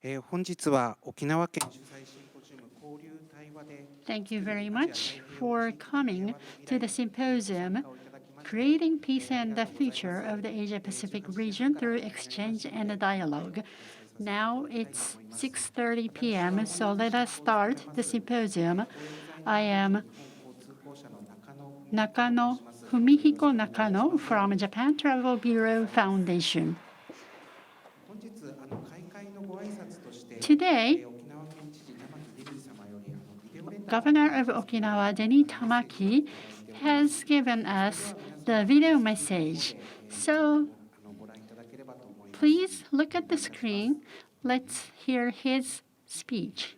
Thank you very much for coming to the symposium, Creating Peace and the Future of the Asia-Pacific Region Through Exchange and Dialogue. Now it's 6:30 p.m., so let us start the symposium. I am Fumihiko Nakano from Japan Travel Bureau Foundation. Today, Governor of Okinawa, Deni Tamaki, has given us the video message. So please look at the screen. Let's hear his speech.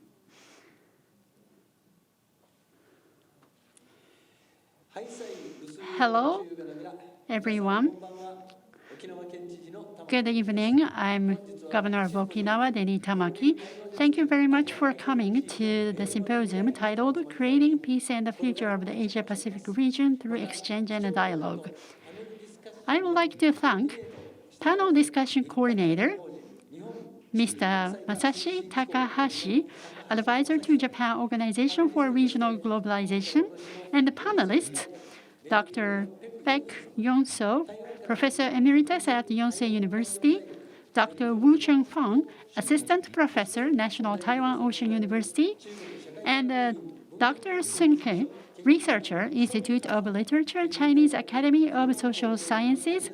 Hello, everyone. Good evening. I'm Governor of Okinawa, Deni Tamaki. Thank you very much for coming to the symposium titled Creating Peace and the Future of the Asia-Pacific Region Through Exchange and Dialogue. I would like to thank panel discussion coordinator, Mr. Masashi Takahashi, advisor to Japan Organization for Regional Globalization, and the panelists, Dr. Baek Yonseo, Professor Emeritus at Yonsei University, Dr. Wu Cheng-feng, Assistant Professor, National Taiwan Ocean University, and Dr. Sun He, Researcher, Institute of Literature, Chinese Academy of Social Sciences,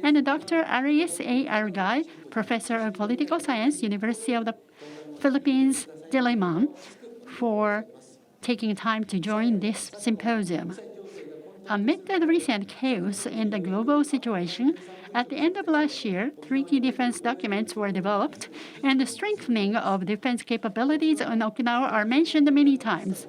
and Dr. Arias A. Argay, Professor of Political Science, University of the Philippines, Diliman, for taking time to join this symposium. Amid the recent chaos in the global situation, at the end of last year, 3 key defense documents were developed, and the strengthening of defense capabilities on Okinawa are mentioned many times.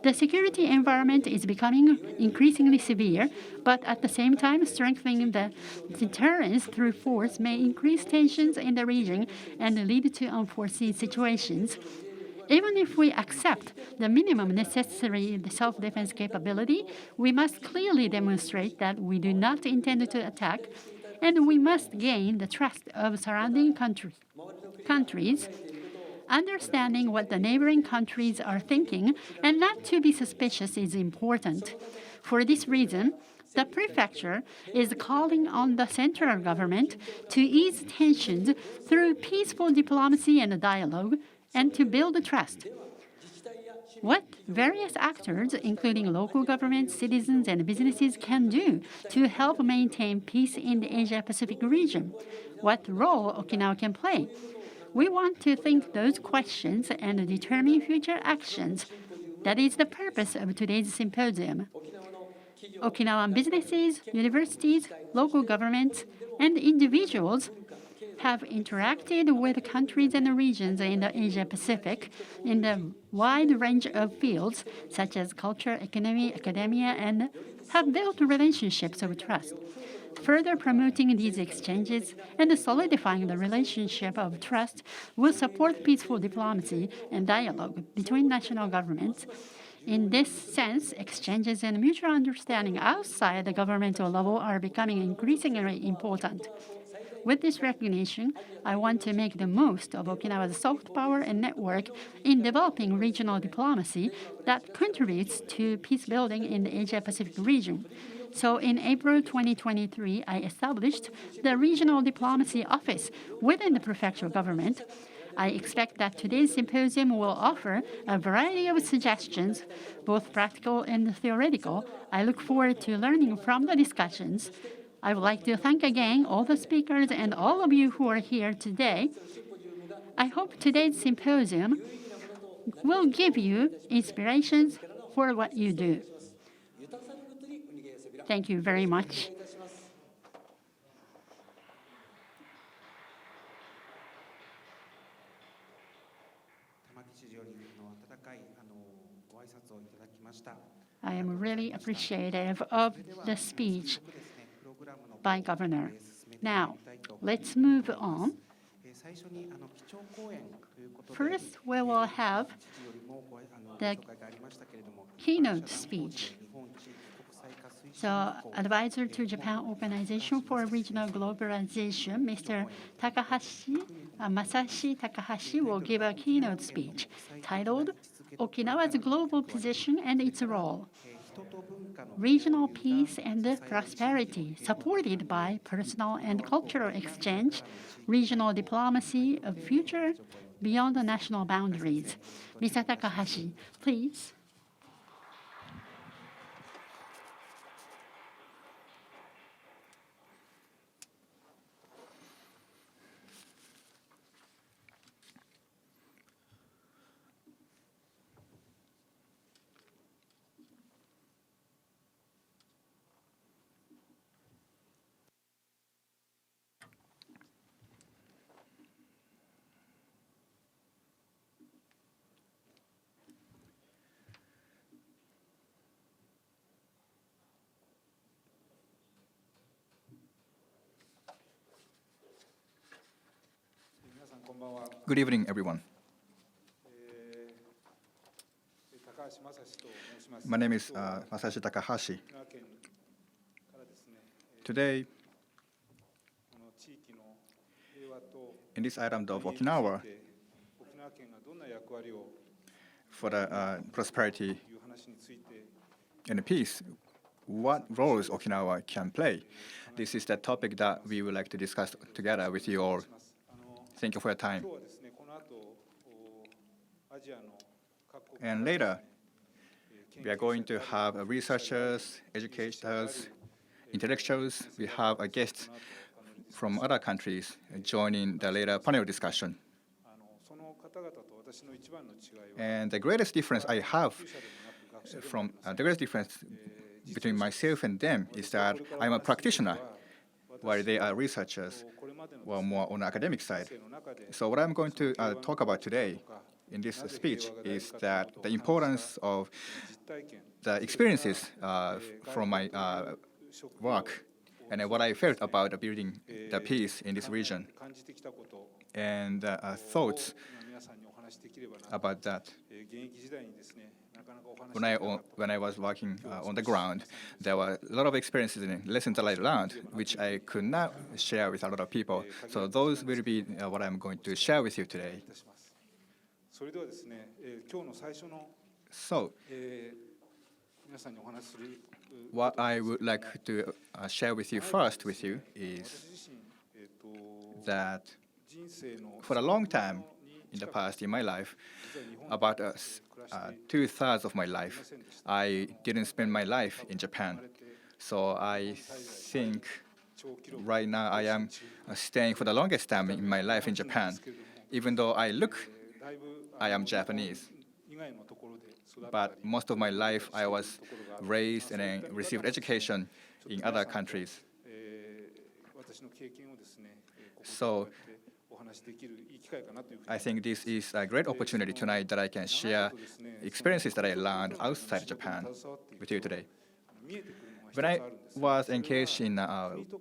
The security environment is becoming increasingly severe, but at the same time, strengthening the deterrence through force may increase tensions in the region and lead to unforeseen situations. Even if we accept the minimum necessary self-defense capability, we must clearly demonstrate that we do not intend to attack, and we must gain the trust of surrounding countries. Understanding what the neighboring countries are thinking and not to be suspicious is important. For this reason, the prefecture is calling on the central government to ease tensions through peaceful diplomacy and dialogue and to build trust. What various actors, including local governments, citizens, and businesses, can do to help maintain peace in the Asia-Pacific region? What role Okinawa can play? We want to think those questions and determine future actions. That is the purpose of today's symposium. Okinawan businesses, universities, local governments, and individuals have interacted with countries and regions in the Asia-Pacific in a wide range of fields, such as culture, economy, academia, and have built relationships of trust. Further promoting these exchanges and solidifying the relationship of trust will support peaceful diplomacy and dialogue between national governments. In this sense, exchanges and mutual understanding outside the governmental level are becoming increasingly important. With this recognition, I want to make the most of Okinawa's soft power and network in developing regional diplomacy that contributes to peace building in the Asia-Pacific region. So in April 2023, I established the Regional Diplomacy Office within the prefectural government. I expect that today's symposium will offer a variety of suggestions, both practical and theoretical. I look forward to learning from the discussions. I would like to thank again all the speakers and all of you who are here today. I hope today's symposium will give you inspirations for what you do. Thank you very much. I am really appreciative of the speech by Governor. Now, let's move on. First, we will have the keynote speech So, advisor to Japan Organization for Regional Globalization, Mr. Masashi Takahashi will give a keynote speech titled Okinawa's Global Position and Its Role. Regional peace and prosperity, supported by personal and cultural exchange, regional diplomacy, a future beyond the national boundaries. Mr. Takahashi, please. Good evening, everyone. My name is Masashi Takahashi. Today, in this island of Okinawa, for the prosperity and peace, what roles Okinawa can play? This is the topic that we would like to discuss together with you all. Thank you for your time. And later, we are going to have researchers, educators, intellectuals. We have a guest from other countries joining the later panel discussion. And the greatest difference I have between myself and them is that I'm a practitioner, while they are researchers, or more on the academic side. So what I'm going to talk about today in this speech is that the importance of the experiences from my work and what I felt about building the peace in this region, and thoughts about that. When I was working on the ground, there were a lot of experiences and lessons that I learned, which I could not share with a lot of people. So those will be what I'm going to share with you today. So, what I would like to share with you first is that for a long time in the past in my life, about 2/3 of my life, I didn't spend my life in Japan. So I think right now I am staying for the longest time in my life in Japan, even though I am Japanese. But most of my life I was raised and received education in other countries. So I think this is a great opportunity tonight that I can share experiences that I learned outside Japan with you today. When I was engaged in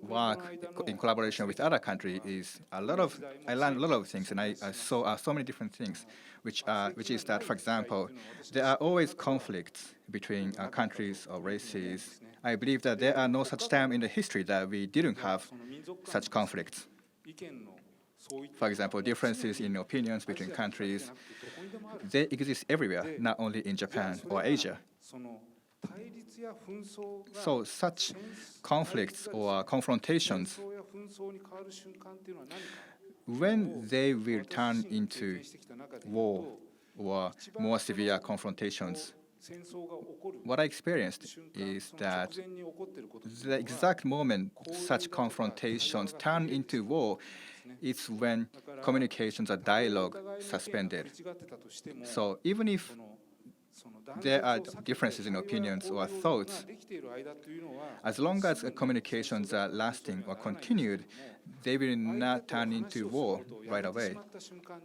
work in collaboration with other countries, I learned a lot of things, and I saw so many different things, which is that, for example, there are always conflicts between countries or races. I believe that there are no such time in the history that we didn't have such conflicts. For example, differences in opinions between countries, they exist everywhere, not only in Japan or Asia. So such conflicts or confrontations, when they will turn into war or more severe confrontations, what I experienced is that the exact moment such confrontations turn into war, it's when communications or dialogue suspended. So even if there are differences in opinions or thoughts, as long as communications are lasting or continued, they will not turn into war right away.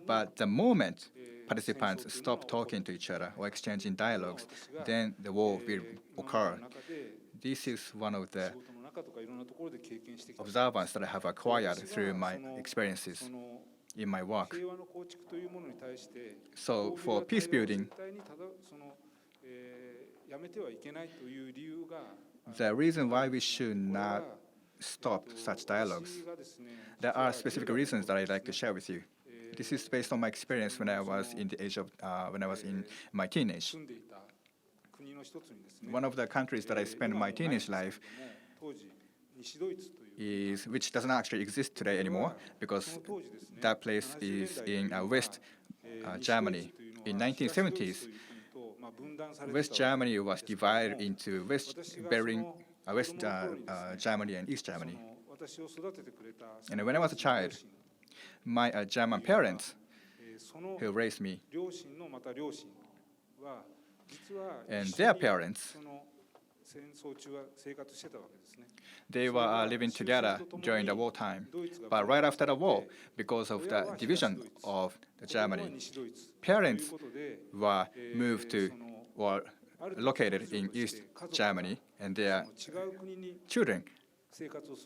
But the moment participants stop talking to each other or exchanging dialogues, then the war will occur. This is one of the observances that I have acquired through my experiences in my work. So for peace building, the reason why we should not stop such dialogues, there are specific reasons that I'd like to share with you. This is based on my experience when I was in the age of, when I was in my teenage. One of the countries that I spent my teenage life is, which doesn't actually exist today anymore, because that place is in West Germany. In 1970s, West Germany was divided into West Germany and East Germany. And when I was a child, my German parents, who raised me, and their parents, they were living together during the wartime. But right after the war, because of the division of Germany, parents were moved to, or located in East Germany, and their children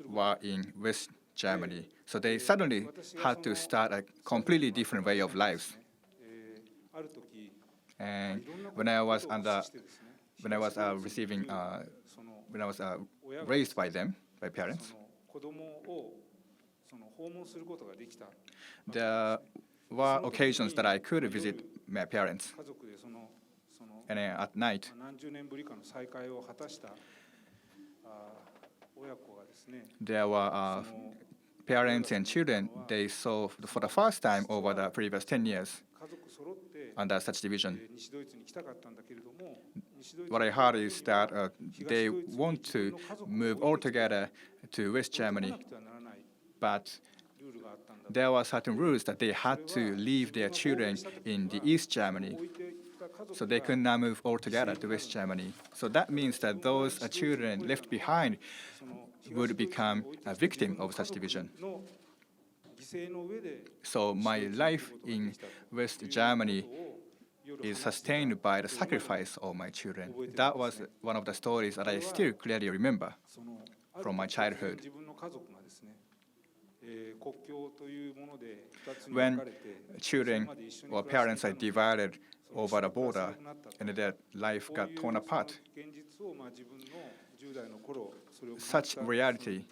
were in West Germany. So they suddenly had to start a completely different way of lives. And when I was raised by them, by parents, there were occasions that I could visit my parents. And at night, there were parents and children they saw for the first time over the previous 10 years under such division. What I heard is that they want to move all together to West Germany, but there were certain rules that they had to leave their children in the East Germany, so they could not move all together to West Germany. So that means that those children left behind would become a victim of such division. So my life in West Germany is sustained by the sacrifice of my children. That was one of the stories that I still clearly remember from my childhood. When children or parents are divided over the border and their life got torn apart, such reality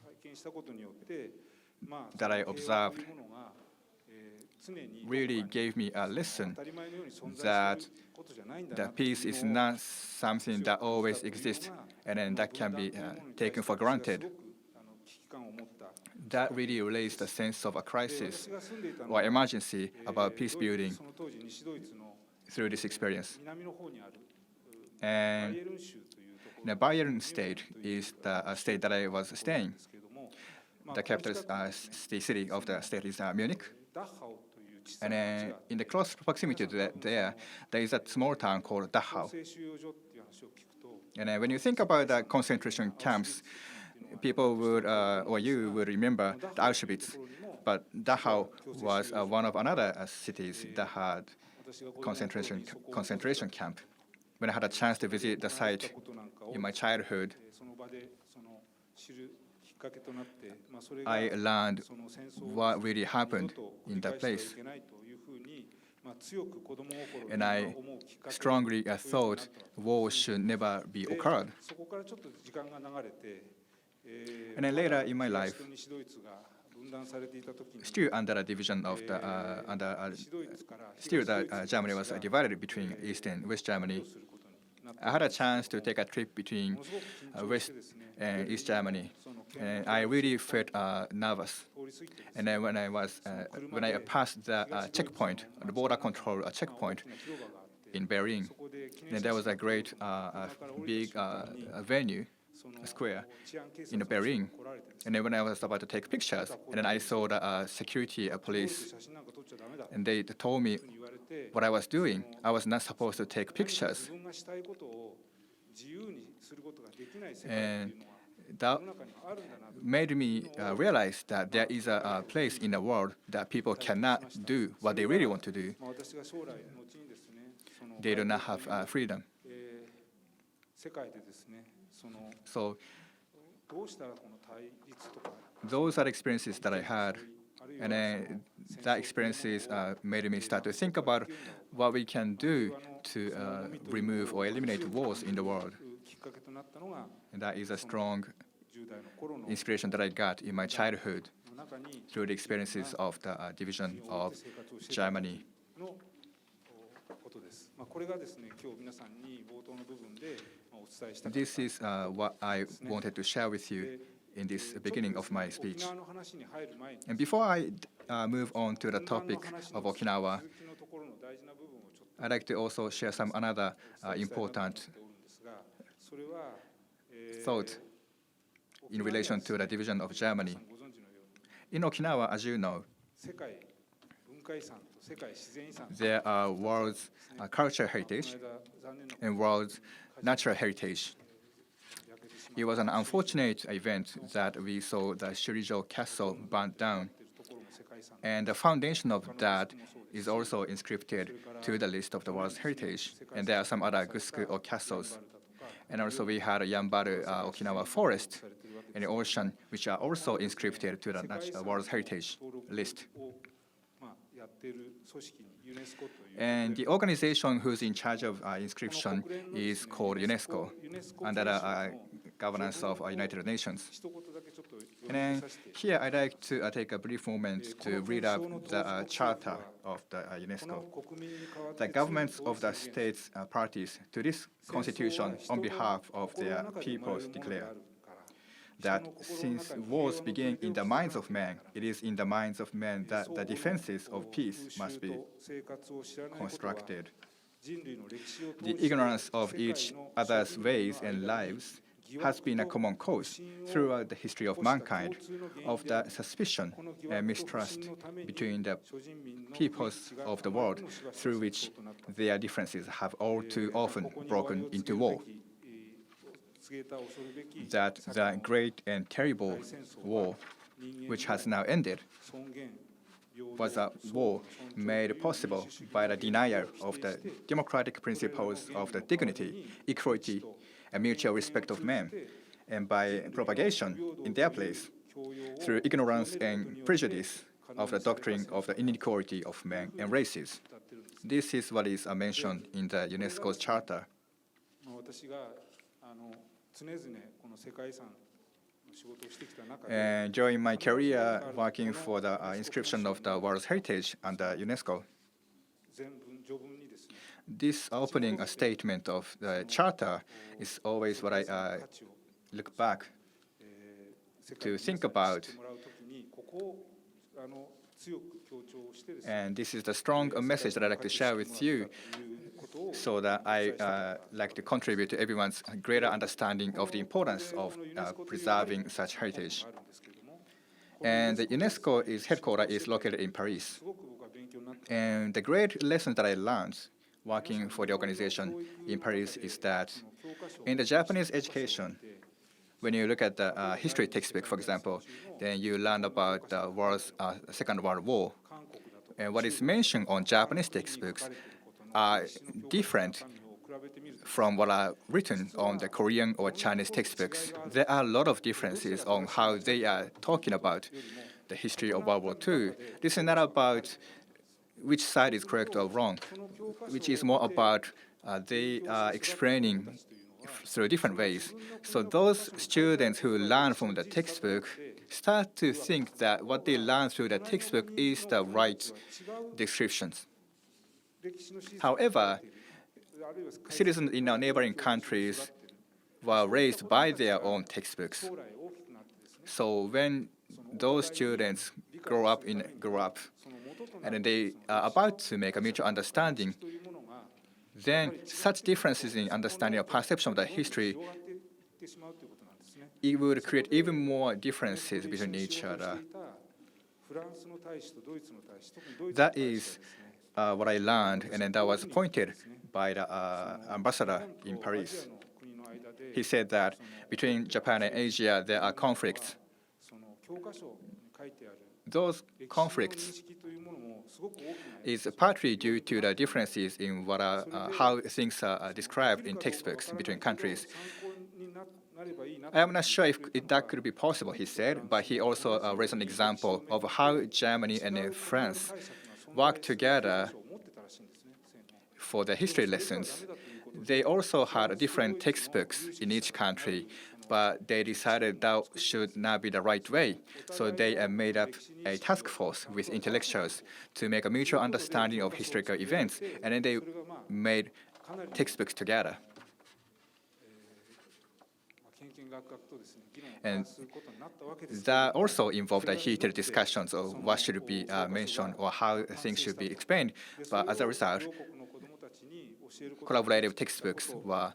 that I observed really gave me a lesson that peace is not something that always exists and then that can be taken for granted. That really raised a sense of a crisis or emergency about peace building through this experience. And the Bayern state is the state that I was staying. The capital city of the state is Munich. And in the close proximity to there is a small town called Dachau. And when you think about the concentration camps, people would, or you would remember the Auschwitz, but Dachau was one of another cities that had concentration camp. When I had a chance to visit the site in my childhood, I learned what really happened in that place. And I strongly thought war should never be occurred. And then later in my life, still under a division of the, still Germany was divided between East and West Germany. I had a chance to take a trip between West and East Germany, and I really felt nervous. And then when I passed the checkpoint, the border control checkpoint in Berlin, and there was a great big venue, a square in Berlin. And then when I was about to take pictures, and then I saw the security police, and they told me what I was doing. I was not supposed to take pictures. And that made me realize that there is a place in the world that people cannot do what they really want to do. They do not have freedom. So those are experiences that I had, and that experiences made me start to think about what we can do to remove or eliminate wars in the world. And that is a strong inspiration that I got in my childhood through the experiences of the division of Germany. This is what I wanted to share with you in this beginning of my speech. And before I move on to the topic of Okinawa, I'd like to also share some another important thought in relation to the division of Germany. In Okinawa, as you know, there are world's cultural heritage and world's natural heritage. It was an unfortunate event that we saw the Shurijo Castle burnt down, and the foundation of that is also inscripted to the list of the world's heritage. And there are some other gusuku or castles. And also we had a Yambaru Okinawa forest and the ocean, which are also inscripted to the world's heritage list. And the organization who's in charge of inscription is called UNESCO, under the governance of United Nations. And then here I'd like to take a brief moment to read up the charter of the UNESCO. The governments of the states parties to this constitution on behalf of their peoples declare that since wars begin in the minds of men, it is in the minds of men that the defenses of peace must be constructed. The ignorance of each other's ways and lives has been a common cause throughout the history of mankind of the suspicion and mistrust between the peoples of the world, through which their differences have all too often broken into war. That the great and terrible war, which has now ended, was a war made possible by the denial of the democratic principles of the dignity, equality, and mutual respect of men, and by propagation in their place through ignorance and prejudice of the doctrine of the inequality of men and races. This is what is mentioned in the UNESCO's charter. And during my career working for the inscription of the World's Heritage under UNESCO, this opening statement of the charter is always what I look back to think about. And this is the strong message that I'd like to share with you, so that I like to contribute to everyone's greater understanding of the importance of preserving such heritage. And the UNESCO's headquarters is located in Paris. And the great lesson that I learned working for the organization in Paris is that in the Japanese education, when you look at the history textbook, for example, then you learn about the Second World War. And what is mentioned on Japanese textbooks are different from what are written on the Korean or Chinese textbooks. There are a lot of differences on how they are talking about the history of World War II. This is not about which side is correct or wrong, which is more about they are explaining through different ways. So those students who learn from the textbook start to think that what they learn through the textbook is the right descriptions. However, citizens in our neighboring countries were raised by their own textbooks. So when those students grow up, and they are about to make a mutual understanding, then such differences in understanding or perception of the history, it would create even more differences between each other. That is what I learned, and then that was pointed by the ambassador in Paris. He said that between Japan and Asia, there are conflicts. Those conflicts is partly due to the differences in how things are described in textbooks between countries. I am not sure if that could be possible, he said, but he also raised an example of how Germany and France work together for the history lessons. they also had different textbooks in each country, but they decided that should not be the right way. So they made up a task force with intellectuals to make a mutual understanding of historical events, and then they made textbooks together. And that also involved heated discussions of what should be mentioned or how things should be explained. But as a result, collaborative textbooks were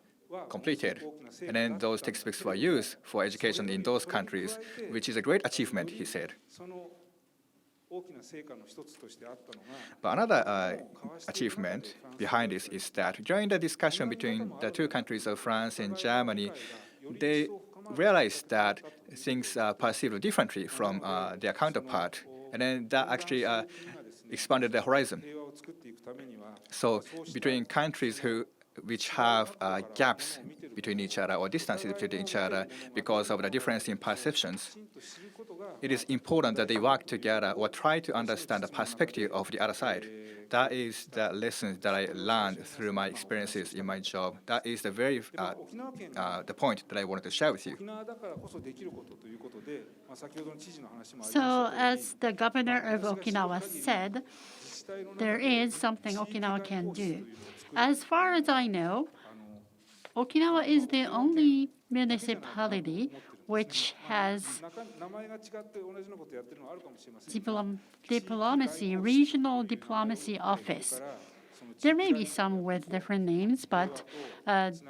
completed. And then those textbooks were used for education in those countries, which is a great achievement, he said. But another achievement behind this is that during the discussion between the two countries of France and Germany, they realized that things are perceived differently from their counterpart. And then that actually expanded the horizon. So between countries which have gaps between each other or distances between each other because of the difference in perceptions, it is important that they work together or try to understand the perspective of the other side. That is the lessons that I learned through my experiences in my job. That is the point that I wanted to share with you. So, as the governor of Okinawa said, there is something Okinawa can do. As far as I know, Okinawa is the only municipality which has regional diplomacy office. There may be some with different names, but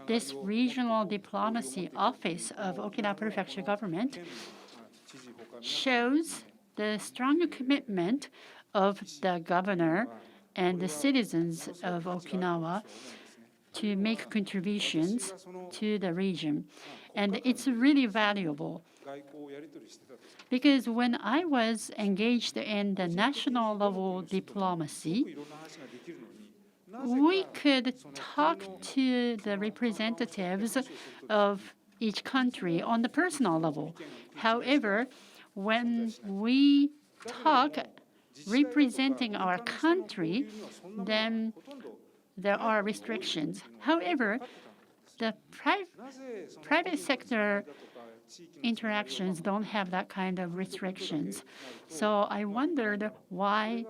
this regional diplomacy office of Okinawa Prefecture government shows the strong commitment of the governor and the citizens of Okinawa to make contributions to the region. And it's really valuable. Because when I was engaged in the national level diplomacy, we could talk to the representatives of each country on the personal level. However, when we talk representing our country, then there are restrictions. However, the private sector interactions don't have that kind of restrictions. So I wondered why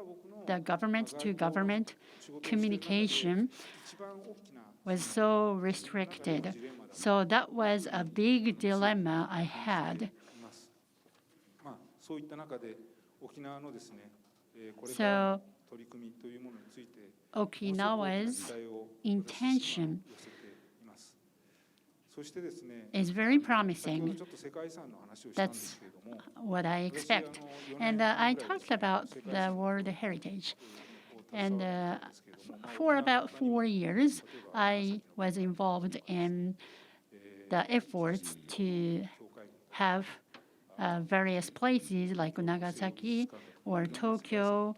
the government-to-government communication was so restricted. So that was a big dilemma I had. So Okinawa's intention is very promising. That's what I expect. And I talked about the World Heritage. And for about 4 years, I was involved in the efforts to have various places like Nagasaki or Tokyo,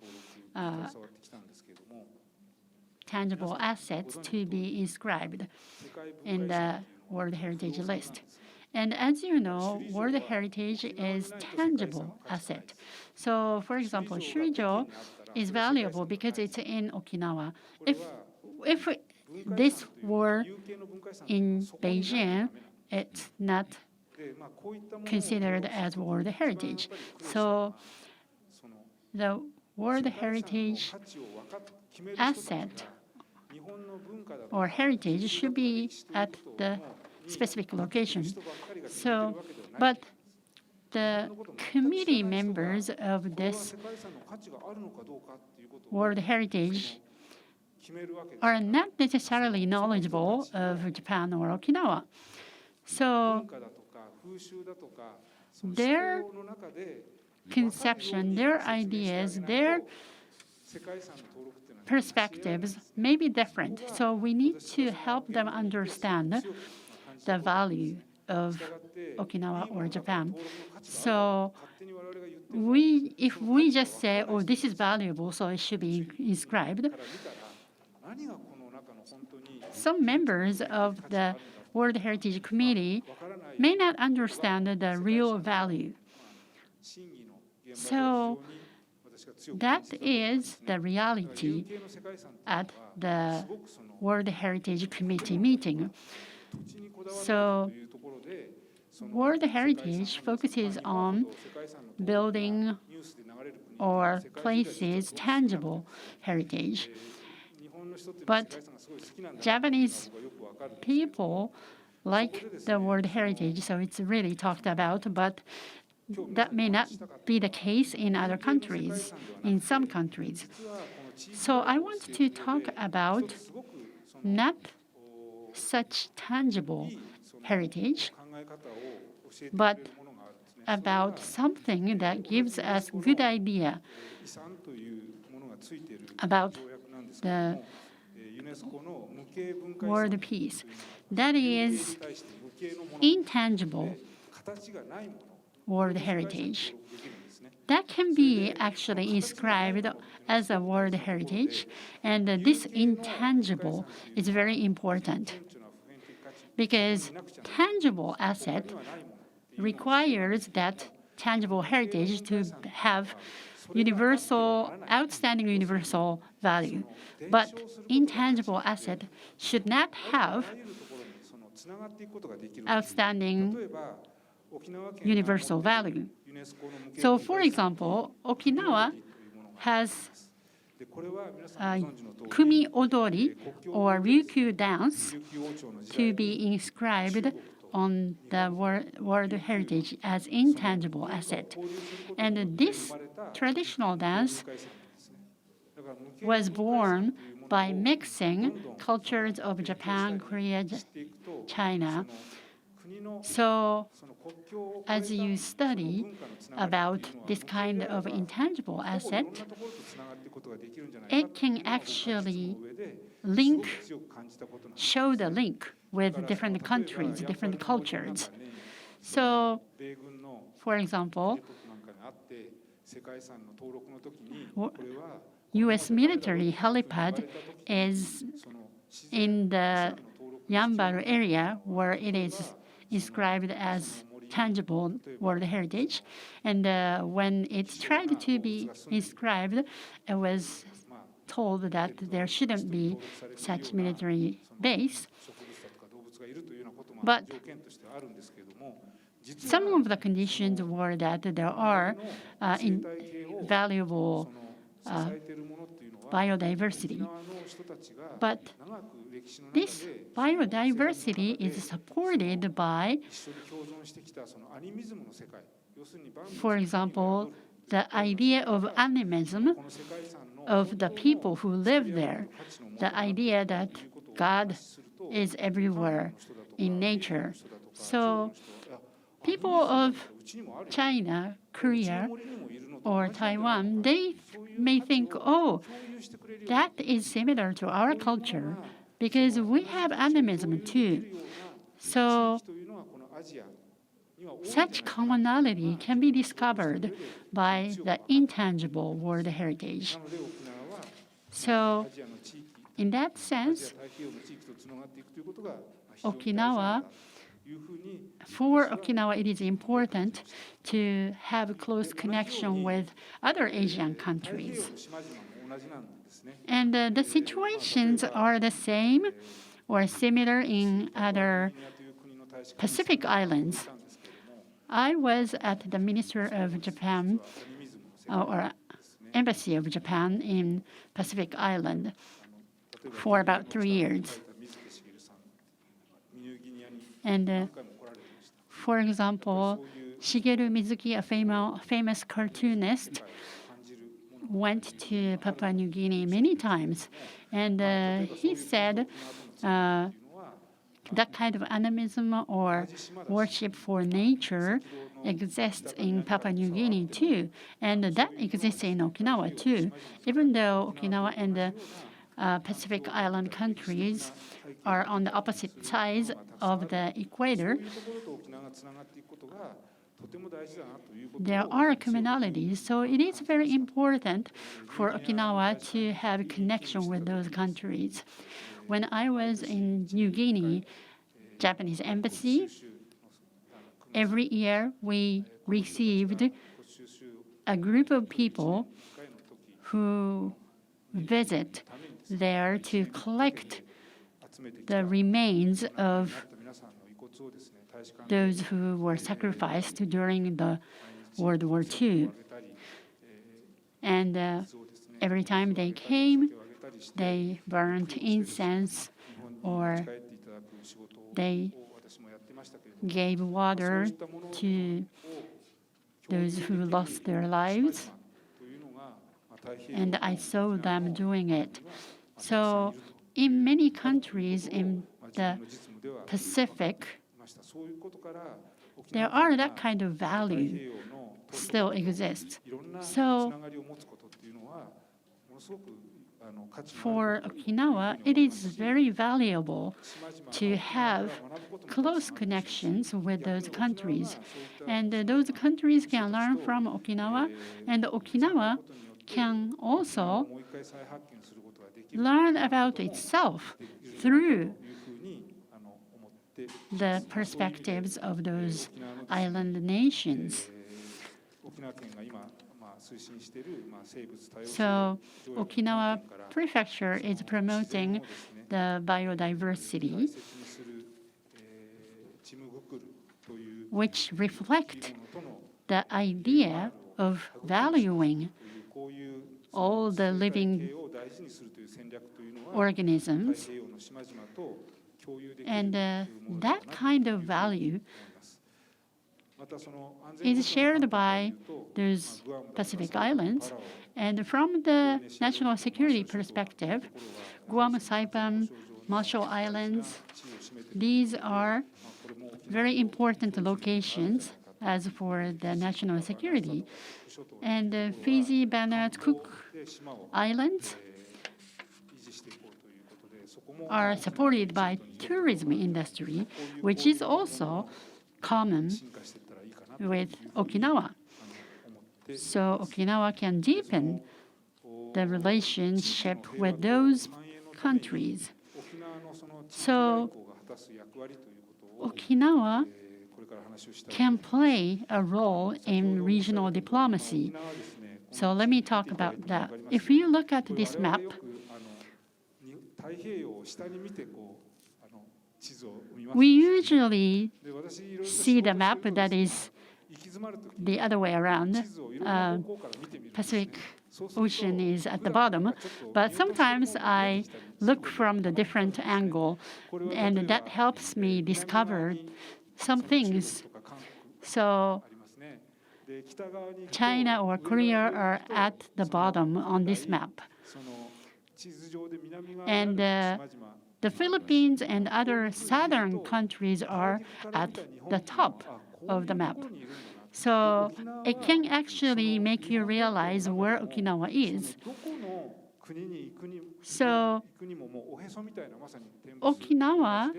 tangible assets to be inscribed in the World Heritage list. And as you know, World Heritage is tangible asset. So, for example, Shurijo is valuable because it's in Okinawa. If this were in Beijing, it's not considered as World Heritage. So the World Heritage asset or heritage should be at the specific location. So, but the committee members of this World Heritage are not necessarily knowledgeable of Japan or Okinawa. So their conception, their ideas, their perspectives may be different. So we need to help them understand the value of Okinawa or Japan. So if we just say, oh, this is valuable, so it should be inscribed, some members of the World Heritage Committee may not understand the real value. So that is the reality at the World Heritage Committee meeting. So World Heritage focuses on building or places tangible heritage. But Japanese people like the World Heritage, so it's really talked about, but that may not be the case in other countries, in some countries. So I want to talk about not such tangible heritage, but about something that gives us good idea about the world peace. That is intangible world heritage. That can be actually inscribed as a world heritage, and this intangible is very important because tangible asset requires that tangible heritage to have outstanding universal value. But intangible asset should not have outstanding universal value. So, for example, Okinawa has kumi odori or ryukyu dance to be inscribed on the World Heritage as intangible asset. And this traditional dance was born by mixing cultures of Japan, Korea, China. So as you study about this kind of intangible asset, it can actually show the link with different countries, different cultures. So, for example, U.S. military helipad is in the Yambaru area where it is inscribed as tangible World Heritage. And when it tried to be inscribed, it was told that there shouldn't be such military base. But some of the conditions were that there are invaluable biodiversity. But this biodiversity is supported by, for example, the idea of animism of the people who live there, the idea that God is everywhere in nature. So people of China, Korea, or Taiwan, they may think, oh, that is similar to our culture because we have animism too. So such commonality can be discovered by the intangible world heritage. So in that sense, for Okinawa, it is important to have a close connection with other Asian countries. And the situations are the same or similar in other Pacific islands. I was at the Minister of Japan or Embassy of Japan in Pacific Island for about 3 years. And for example, Shigeru Mizuki, a famous cartoonist, went to Papua New Guinea many times. And he said that kind of animism or worship for nature exists in Papua New Guinea too. And that exists in Okinawa too. Even though Okinawa and the Pacific Island countries are on the opposite sides of the equator, there are commonalities. So it is very important for Okinawa to have a connection with those countries. When I was in New Guinea, Japanese embassy, every year we received a group of people who visit there to collect the remains of those who were sacrificed during the World War II. And every time they came, they burned incense or they gave water to those who lost their lives. And I saw them doing it. So in many countries in the Pacific, there are that kind of value still exists. So for Okinawa, it is very valuable to have close connections with those countries. And those countries can learn from Okinawa, and Okinawa can also learn about itself through the perspectives of those island nations. So Okinawa Prefecture is promoting the biodiversity, which reflect the idea of valuing all the living organisms. And that kind of value is shared by those Pacific Islands. And from the national security perspective, Guam, Saipan, Marshall Islands, these are very important locations as for the national security. And Fiji, Vanuatu, Cook Islands are supported by tourism industry, which is also common with Okinawa. So Okinawa can deepen the relationship with those countries. So Okinawa can play a role in regional diplomacy. So let me talk about that. If you look at this map, we usually see the map that is the other way around. Pacific Ocean is at the bottom, but sometimes I look from the different angle, and that helps me discover some things. So China or Korea are at the bottom on this map. And the Philippines and other southern countries are at the top of the map. So it can actually make you realize where Okinawa is. So Okinawa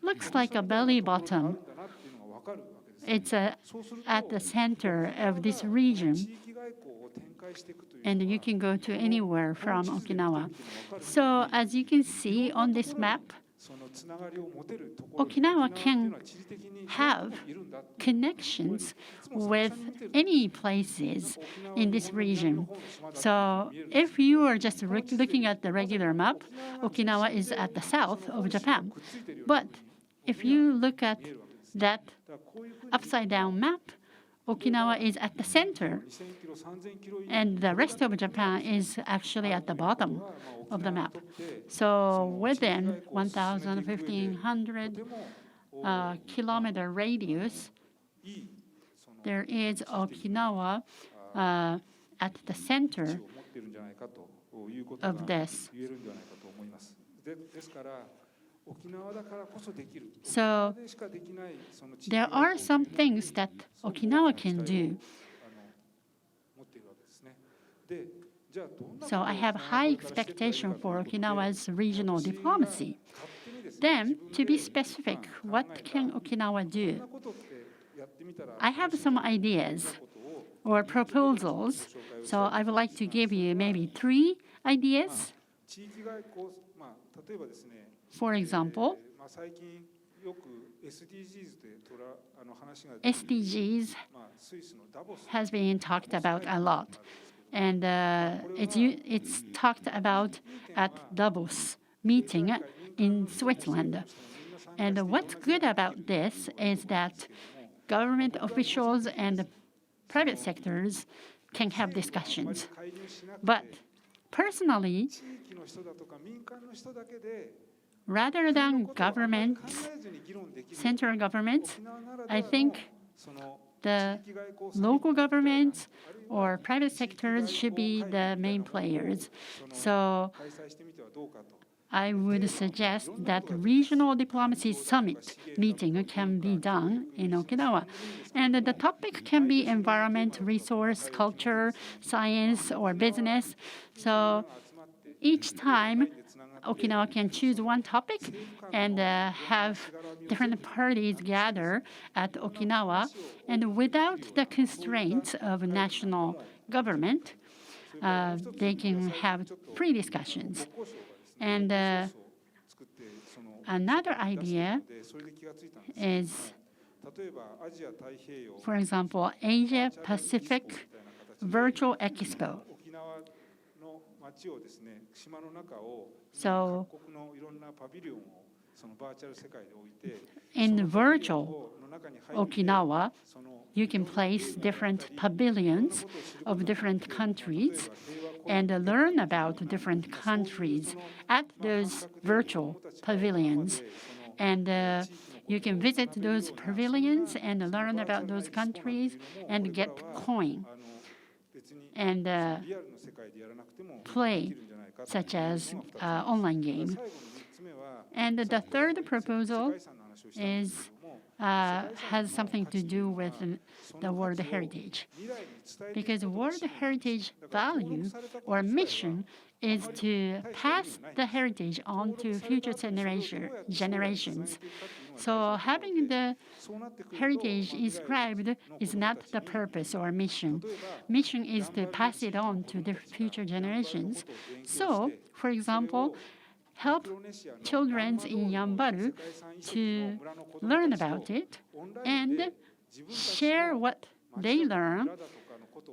looks like a belly button. It's at the center of this region. And you can go to anywhere from Okinawa. So as you can see on this map, Okinawa can have connections with any places in this region. So if you are just looking at the regular map, Okinawa is at the south of Japan. But if you look at that upside-down map, Okinawa is at the center, and the rest of Japan is actually at the bottom of the map. So within 1,000, 1,500 kilometer radius, there is Okinawa at the center of this. So there are some things that Okinawa can do. So I have high expectation for Okinawa's regional diplomacy. Then, to be specific, what can Okinawa do? I have some ideas or proposals. So I would like to give you maybe 3 ideas. For example, SDGs has been talked about a lot. And it's talked about at Davos meeting in Switzerland. And what's good about this is that government officials and private sectors can have discussions. But personally, rather than governments, central governments, I think the local governments or private sectors should be the main players. So I would suggest that regional diplomacy summit meeting can be done in Okinawa. And the topic can be environment, resource, culture, science, or business. So each time, Okinawa can choose one topic and have different parties gather at Okinawa. And without the constraints of national government, they can have free discussions. And another idea is, for example, Asia Pacific Virtual Expo. So in virtual Okinawa, you can place different pavilions of different countries and learn about different countries at those virtual pavilions. And you can visit those pavilions and learn about those countries and get coin and play, such as online game. And the third proposal is has something to do with the World Heritage. Because World Heritage value or mission is to pass the heritage on to future generations. So having the heritage inscribed is not the purpose or mission. Mission is to pass it on to the future generations. So, for example, help children in Yambaru to learn about it and share what they learn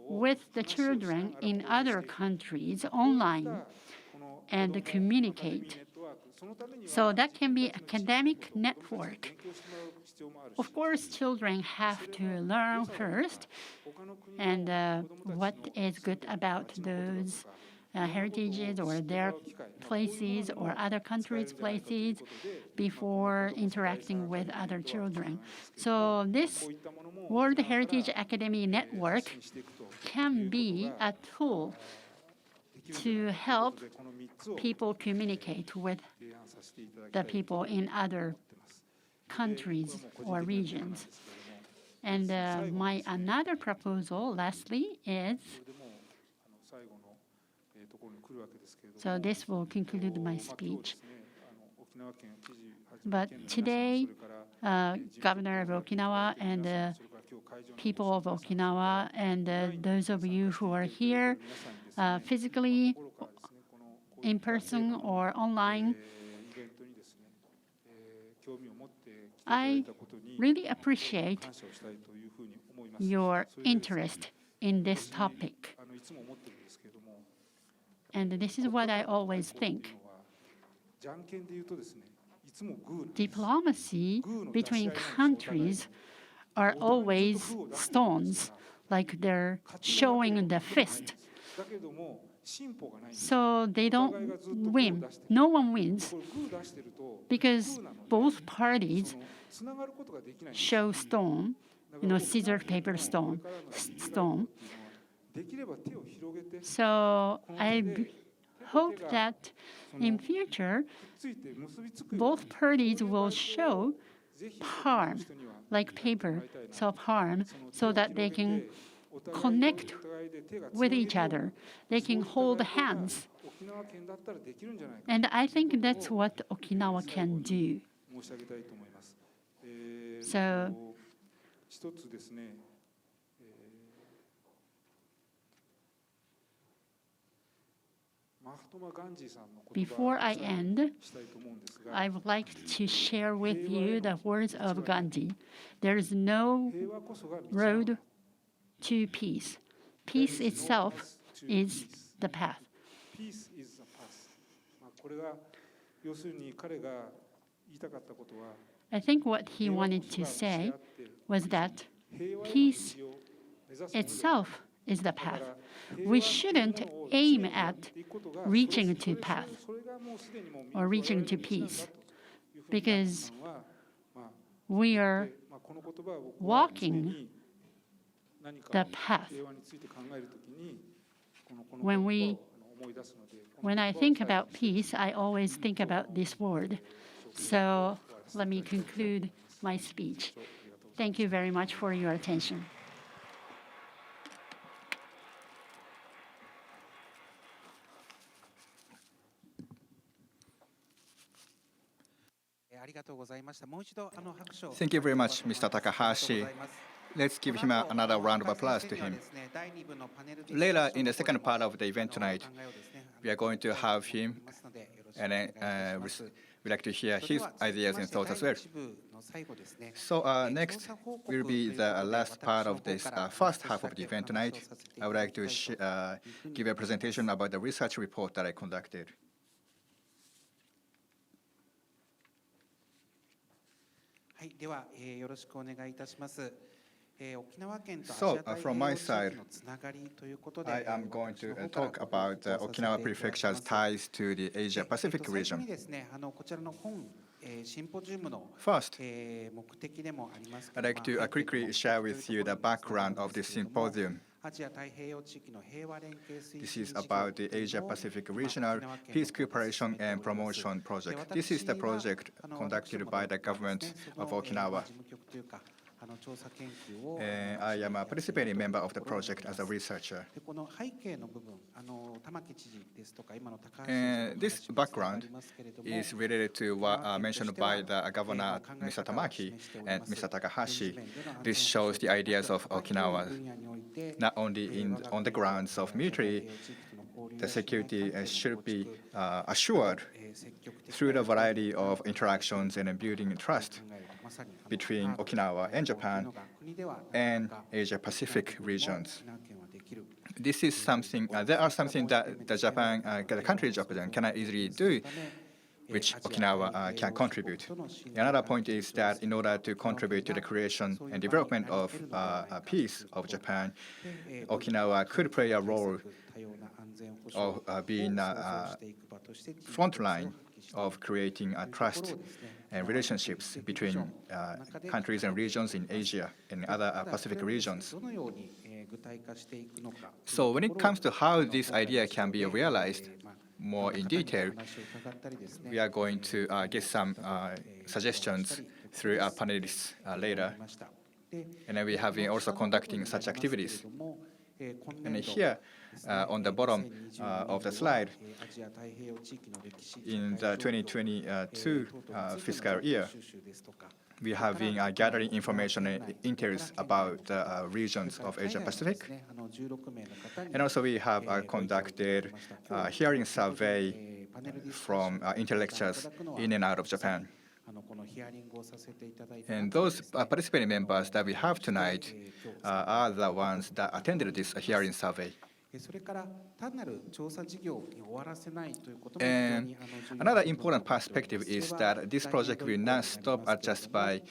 with the children in other countries online and communicate. So that can be academic network. Of course, children have to learn first and what is good about those heritages or their places or other countries' places before interacting with other children. So this World Heritage Academy Network can be a tool to help people communicate with the people in other countries or regions. And my another proposal, lastly, is, so this will conclude my speech. But today, Governor of Okinawa and people of Okinawa and those of you who are here physically, in person or online, I really appreciate your interest in this topic. And this is what I always think. Diplomacy between countries are always stones, like they're showing the fist. So they don't win. No one wins because both parties show stone, scissors, paper, stone. So I hope that in future, both parties will show palm, like paper, so palm, so that they can connect with each other. They can hold hands. And I think that's what Okinawa can do. So before I end, I would like to share with you the words of Gandhi. There is no road to peace. Peace itself is the path. Peace is the path. これが要するに彼が言いたかったことは I think what he wanted to say was that peace itself is the path. We shouldn't aim at reaching to path or reaching to peace because we are walking the path. When I think about peace, I always think about this word. So let me conclude my speech. Thank you very much for your attention. ありがとうございました。もう一度拍手を。Thank you very much, Mr. Takahashi. Let's give him another round of applause to him. Later, in the second part of the event tonight, we are going to have him, and we'd like to hear his ideas and thoughts as well. So next will be the last part of this first half of the event tonight. I would like to give a presentation about the research report that I conducted. はい、では、よろしくお願いいたします。沖縄県とアジ So ア太 from 平 my 洋地 side, 域のつながりということで、 I am going to ここから talk about Okinawa Prefecture's ties to the Asia Pacific 最初 region. にですね、こちらの本、シンポジウムの、First, 目的でもありますけ I'd ど like to quickly share with you the background of this symposium. アジア太平洋地域の平和連携推 This 進 is 事業 about the Asia Pacific Regional Peace Cooperation and Promotion Project. This is the project conducted by the government of Okinawa. 事務局というか調査研究を And I am a participating member of the project as a researcher. でこの背景の部分玉城知事ですとか今の高橋 And 先生 this の話もあ background りますけれども is related to what mentioned by the Governor Mr. Tamaki and Mr. Takahashi. This shows the ideas of Okinawa, 分野において not only on the grounds of military, the security should be assured 積極的 through the variety of interactions and building trust 考えるまさにbetween Okinawa and Japan 国では and Asia Pacific regions. 沖縄県はできる This is something, there are something that the country Japan cannot easily do, which Okinawa can contribute. Another point is that in order to contribute to the creation and development of peace of Japan, Okinawa could play a role 多様な安全保障 of being を a していく場として front line of creating trust and relationships between countries and regions in Asia and other Pacific regions. どのように具体化していくのか So when it comes to how this idea can be realized more in detail, 話を伺ったりですね we are going to get some suggestions through our panelists later. ました。で And then we have been also conducting such activities. けれども今 And 年度 here on the bottom 2022 of the slide, アジア太平洋地域の歴史 in the 2022 fiscal year, 収集ですとか we have been gathering information and intel about the regions of Asia Pacific. 16名の方に And also we have conducted a hearing survey パネルディスカッション from intellectuals in and out of Japan. このヒアリングをさせていただいて And those participating members that we have tonight are the ones that attended this hearing survey. それから単なる調査事業に終わらせないということも And 非常に another important perspective is that this project will not stop at just by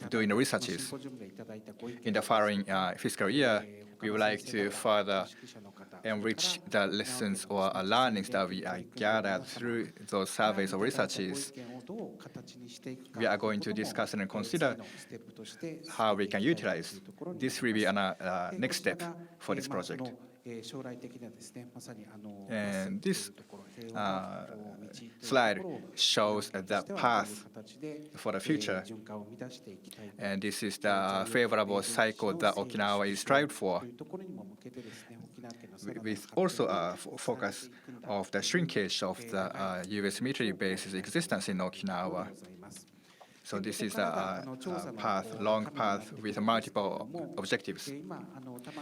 doing the researches. シンポジウムでいただいたご意見 In the following fiscal year, we would like to further 識者の方 enrich the lessons or learnings that we gathered through those surveys or ご意 researches. 見をどう形にしていくか We are going to discuss and consider 次のステップとして how we can utilize. This will be a next step for this project. 将来的なですねまさにま And っすぐという this ところ平和の道というところ slide を shows と the してはこういう path 形で for the future. 循環を生み出していきたいと And this is the favorable cycle that Okinawa is strived for, というところにも向けてですね沖縄県のさらなる with also a focus of the shrinkage of the U.S. military base's existence in Okinawa. ございます。 So this is a path, long path with multiple objectives. 今玉城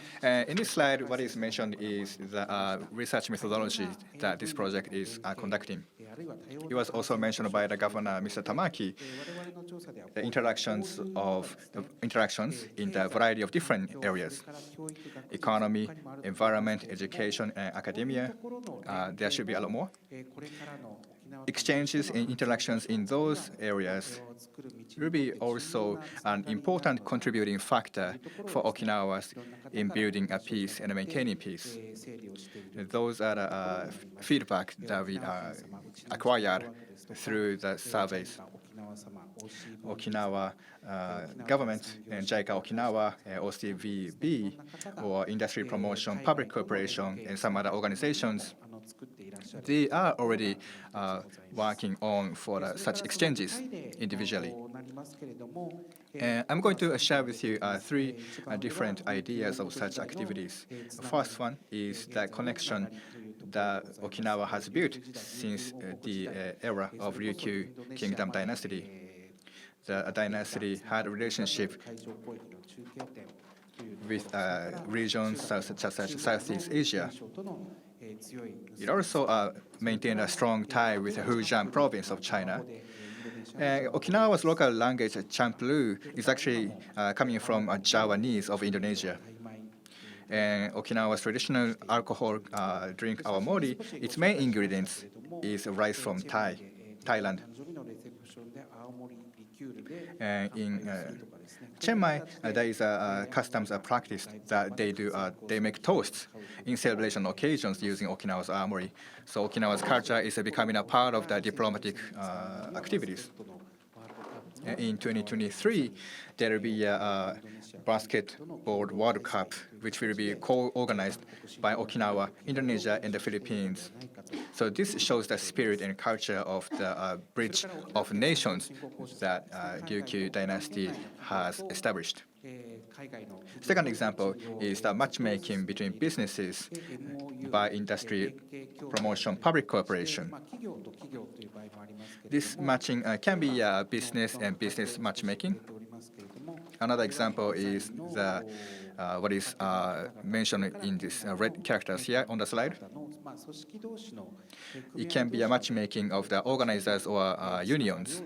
In this slide, what is mentioned is the research methodology that this project is conducting. It was also mentioned by the governor, Mr. Tamaki, the interactions in the variety of different areas, economy, environment, education, and academia. There should be a lot more. Exchanges and interactions in those areas will be also an important contributing factor for Okinawas in building a peace and maintaining peace. Those are the feedback that we acquired through the surveys. Okinawa government and JICA Okinawa, OCVB, or Industry Promotion Public Corporation, and some other organizations, they are already working on for such exchanges individually. And I'm going to share with you three different ideas of such activities. The first one is the connection that Okinawa has built since the era of Ryukyu Kingdom Dynasty. The dynasty had a relationship with regions such as Southeast Asia. It also maintained a strong tie with the Fujian province of China. Okinawa's local language, Champloo, is actually coming from Javanese of Indonesia. And Okinawa's traditional alcohol drink, awamori, its main ingredients is rice from Thailand. In Chiang Mai, there is a customs practice that they make toasts in celebration occasions using Okinawa's awamori. So Okinawa's culture is becoming a part of the diplomatic activities. In 2023, there will be a basketball World Cup, which will be co-organized by Okinawa, Indonesia, and the Philippines. So this shows the spirit and culture of the bridge of nations that Ryukyu dynasty has established. Second example is the matchmaking between businesses by Industry Promotion Public Corporation. This matching can be business and business matchmaking. Another example is what is mentioned in these red characters here on the slide. It can be a matchmaking of the organizers or unions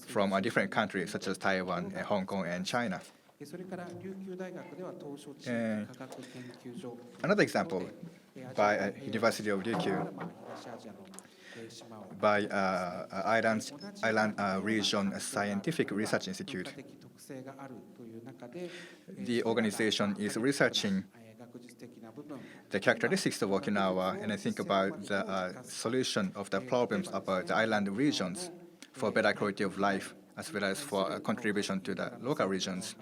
from different countries such as Taiwan, Hong Kong, and China. Another example by University of Ryukyu, by Island Region Scientific Research Institute. The organization is researching the characteristics of Okinawa and I think about the solution of the problems about the island regions for better quality of life as well as for a contribution to the local regions,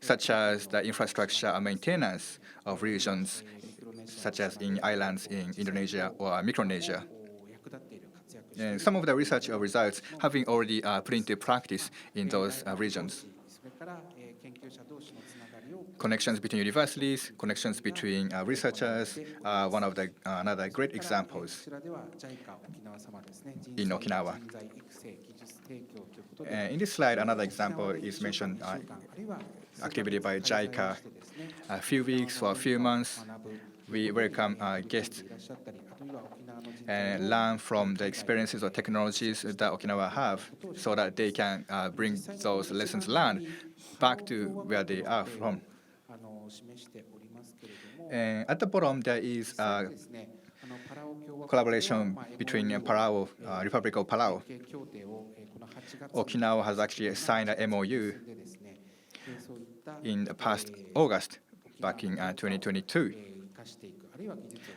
such as the infrastructure and maintenance of regions such as in islands in Indonesia or Micronesia. And some of the research results have been already put into practice in those regions. Connections between universities, connections between researchers, one of the another great examples in Okinawa. In this slide, another example is mentioned, activity by JICA. A few weeks or a few months, we welcome guests and learn from the experiences or technologies that Okinawa have so that they can bring those lessons learned back to where they are from. And at the bottom, there is a collaboration between Palau, Republic of Palau. Okinawa has actually signed an MOU in the past August, back in 2022.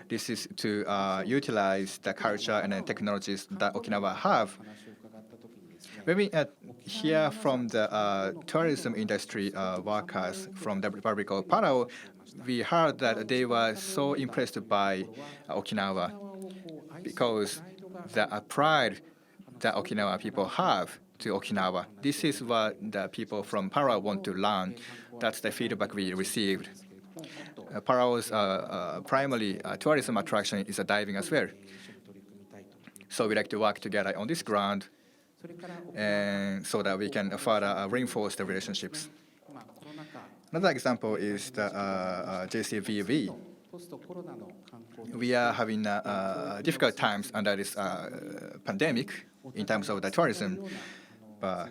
This is to utilize the culture and the technologies that Okinawa have. When we hear from the tourism industry workers from the Republic of Palau, we heard that they were so impressed by Okinawa because the pride that Okinawa people have to Okinawa. This is what the people from Palau want to learn. That's the feedback we received. Palau's primary tourism attraction is diving as well. So we like to work together on this ground and so that we can further reinforce the relationships. Another example is the JCVV. we are having difficult times under this pandemic in terms of the tourism. But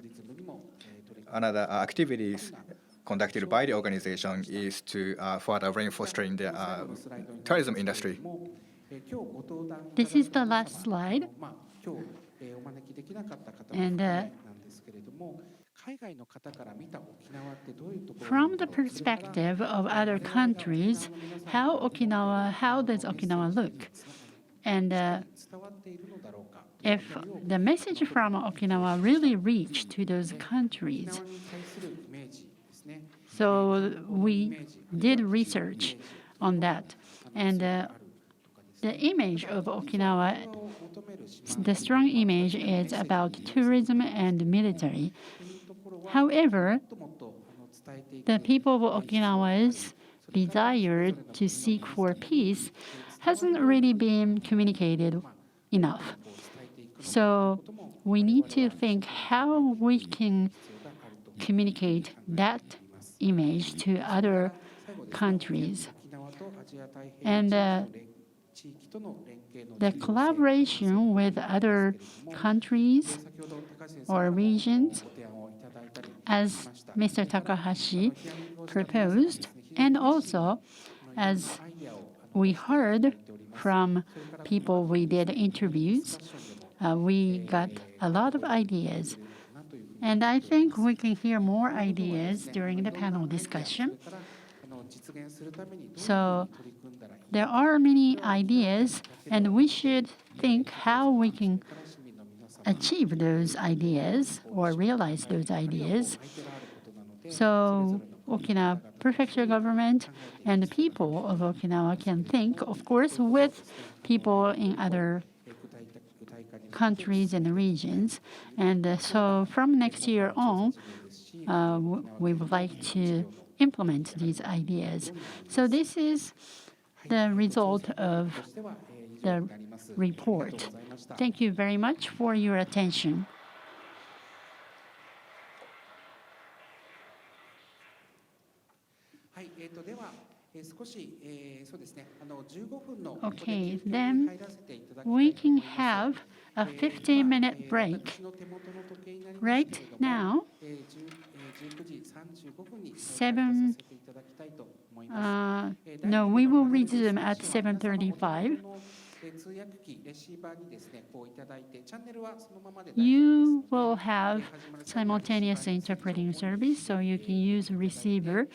another activities conducted by the organization is to further reinforcing the tourism industry. This is the last slide. And from the perspective of other countries, how does Okinawa look? And if the message from Okinawa really reached to those countries. So we did research on that. And the image of Okinawa, the strong image is about tourism and military. However, the people of Okinawa's desire to seek for peace hasn't really been communicated enough. So we need to think how we can communicate that image to other countries. And the collaboration with other countries or regions, as Mr. Takahashi proposed, and also as we heard from people we did interviews, we got a lot of ideas. And I think we can hear more ideas during the panel discussion. So there are many ideas, and we should think how we can achieve those ideas or realize those ideas. So Okinawa Prefecture government and the people of Okinawa can think, of course, with people in other countries and regions. And so from next year on, we would like to implement these ideas. So this is the result of the report. Thank you very much for your attention. Okay, then we can have a 15-minute break. Right now, 7. No, we will resume at 7:35. You will have simultaneous interpreting service, so you can use receiver.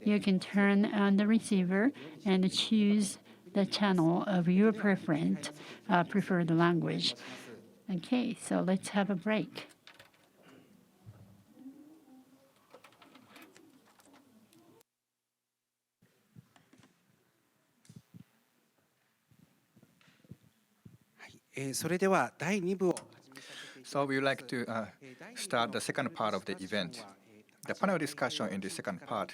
You can turn on the receiver and choose the channel of your preferred language. Okay, so let's have a break. So we would like to start the second part of the event. The panel discussion in the second part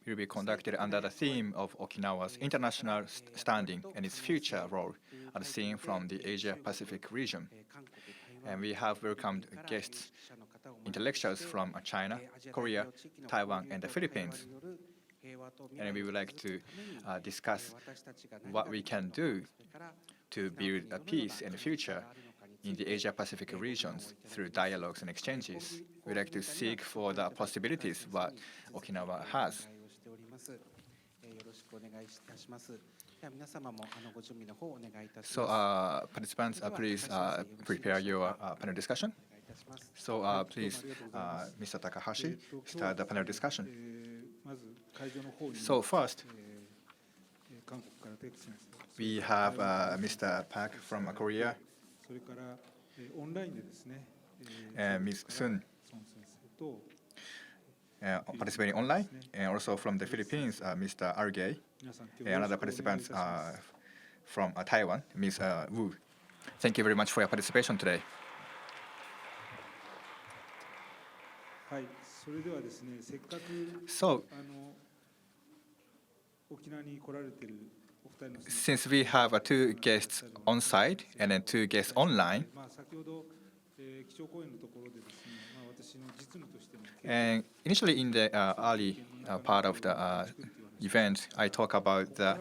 will be conducted under the theme of Okinawa's international standing and its future role as seen from the Asia-Pacific region. And we have welcomed guests, intellectuals from China, Korea, Taiwan, and the Philippines. And we would like to discuss what we can do to build a peace and a future in the Asia-Pacific regions through dialogues and exchanges. We'd like to seek for the possibilities what Okinawa has. So participants, please prepare your panel discussion. So please, Mr. Takahashi, start the panel discussion. So first, we have Mr. Park from Korea, and Ms. Sun participating online, and also from the Philippines, Mr. Argay, and another participants from Taiwan, Ms. Wu. Thank you very much for your participation today. So, since we have two guests on site and then two guests online, and initially in the early part of the event, I talk about the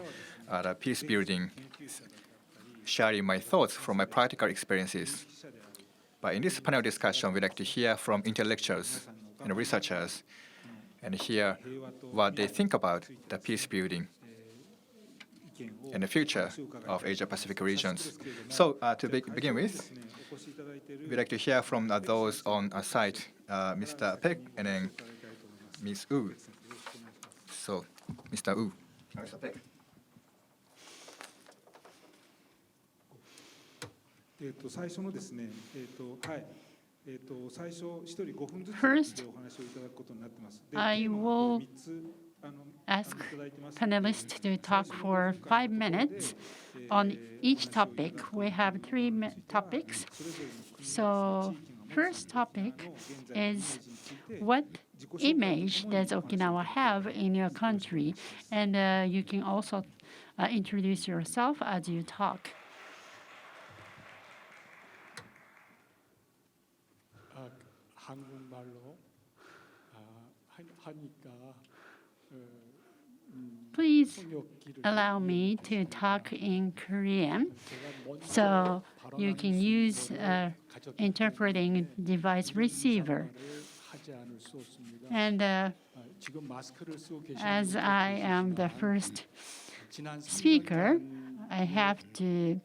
peace building, sharing my thoughts from my practical experiences. But in this panel discussion, we'd like to hear from intellectuals and researchers and hear what they think about the peace building and the future of Asia-Pacific regions. So to begin with, we'd like to hear from those on site, Mr. Peck and then Ms. Wu. So, Mr. Wu. Mr. Peck. 最初のですね、はい、最初一人5分ずつ First, でお話をいただくことになってます。で I テーマは will 3つい ask ただいてます。 panelists to talk for 5 minutes on each topic. We have 3 topics. So, first topic is what image does Okinawa have in your country? And you can also introduce yourself as you talk. 한국말로 하니까 Please allow me to talk in Korean, so you can use interpreting device receiver. And as I am the first speaker, I have to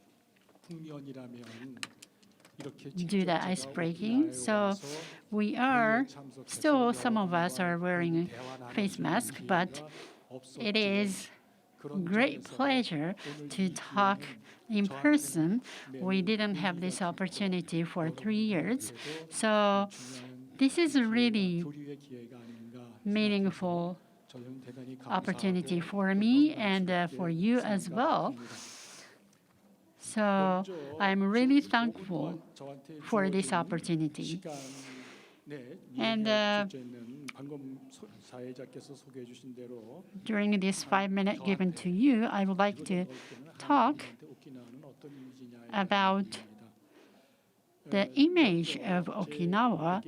do the ice breaking. So we are still, some of us are wearing face mask, but it is great pleasure to talk in person. We didn't have this opportunity for 3 years. So this is a really meaningful opportunity for me and for you as well. So I'm really thankful for this opportunity. And during this 5 minutes given to you, I would like to talk about the image of Okinawa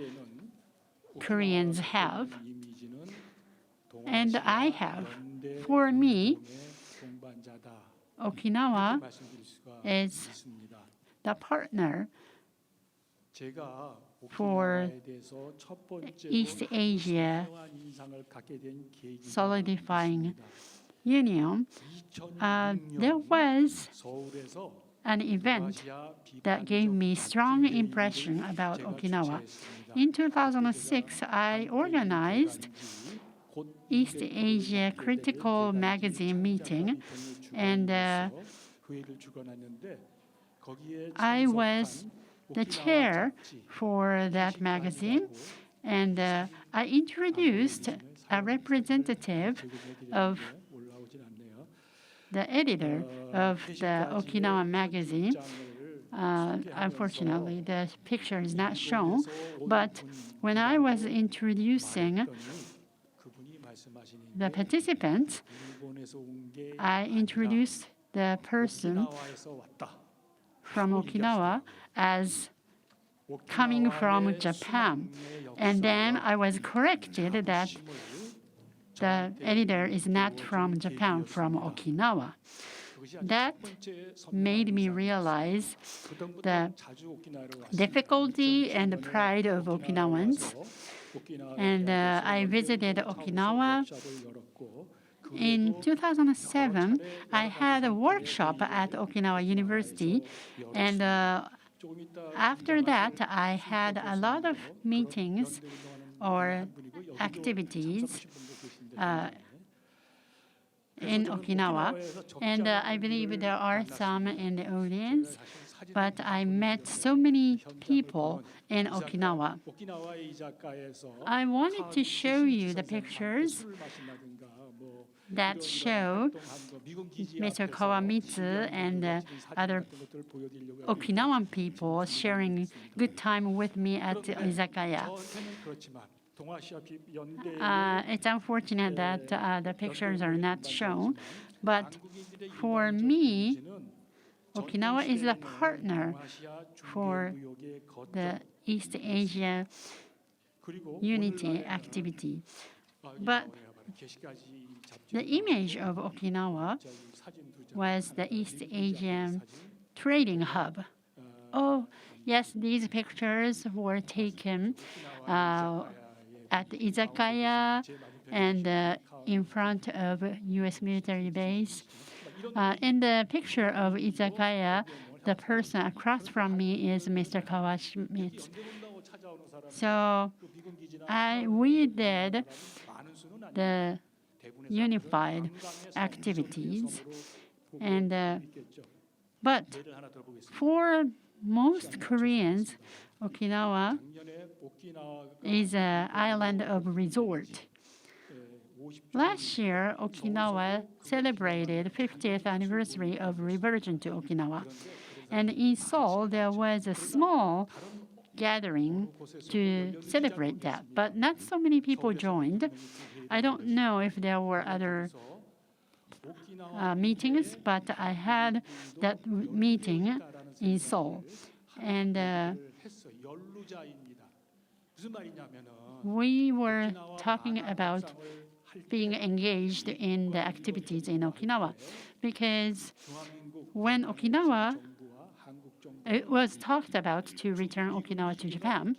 Koreans have, and I have. For me, Okinawa is the partner for East Asia solidifying union. There was an event that gave me strong impression about Okinawa. In 2006, I organized East Asia Critical Magazine meeting, and I was the chair for that magazine, and I introduced a representative of the editor of the Okinawa magazine. Unfortunately, the picture is not shown, but when I was introducing the participants, I introduced the person from Okinawa as coming from Japan. And then I was corrected that the editor is not from Japan, from Okinawa. That made me realize the difficulty and the pride of Okinawans. And I visited Okinawa. In 2007, I had a workshop at Okinawa University, and after that, I had a lot of meetings or activities in Okinawa, and I believe there are some in the audience, but I met so many people in Okinawa. I wanted to show you the pictures that show Mr. Kawamitsu and other Okinawan people sharing good time with me at the izakaya. It's unfortunate that the pictures are not shown, but for me, Okinawa is a partner for the East Asia unity activity. But the image of Okinawa was the East Asian trading hub. Oh, yes, these pictures were taken at the izakaya and in front of U.S. military base. In the picture of izakaya, the person across from me is Mr. Kawashimi's. So we did the unified activities, and but for most Koreans, Okinawa is an island of resort. Last year, Okinawa celebrated 50th anniversary of Reversion to Okinawa. And in Seoul, there was a small gathering to celebrate that, but not so many people joined. I don't know if there were other meetings, but I had that meeting in Seoul. And we were talking about being engaged in the activities in Okinawa, because when Okinawa, it was talked about to return Okinawa to Japan,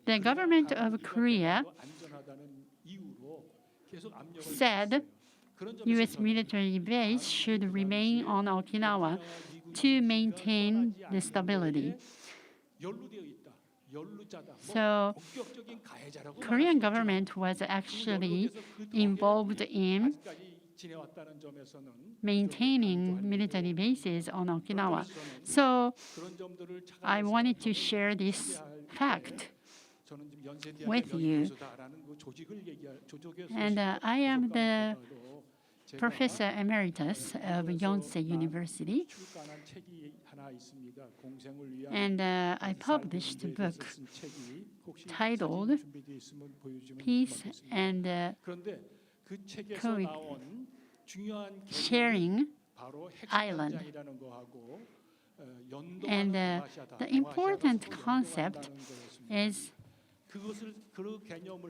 the government of Korea said U.S. military base should remain on Okinawa to maintain the stability. So Korean government was actually involved in maintaining military bases on Okinawa. So I wanted to share this fact with you. And I am the Professor Emeritus of Yonsei University. And I published a book titled Peace and Sharing Island. And the important concept is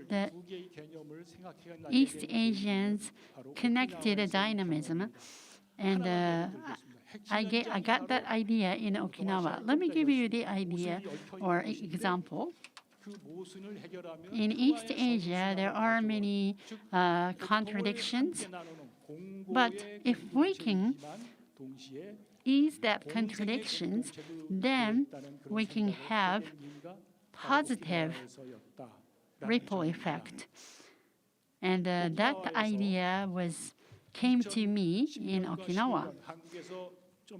the East Asians connected dynamism, and I got that idea in Okinawa. Let me give you the idea or example. In East Asia, there are many contradictions, but if we can ease that contradictions, then we can have positive ripple effect. And that idea came to me in Okinawa.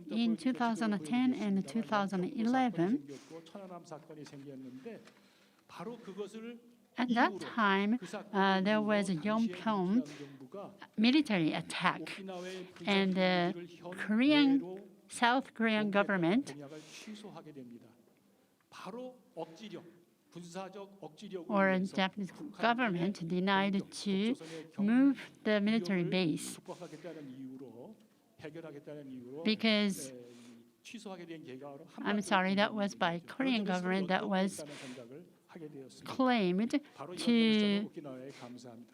In 2010 and 2011, at that time, there was a Yonpyeong military attack, and the South Korean government or Japanese government denied to move the military base because, I'm sorry, that was by Korean government that was claimed to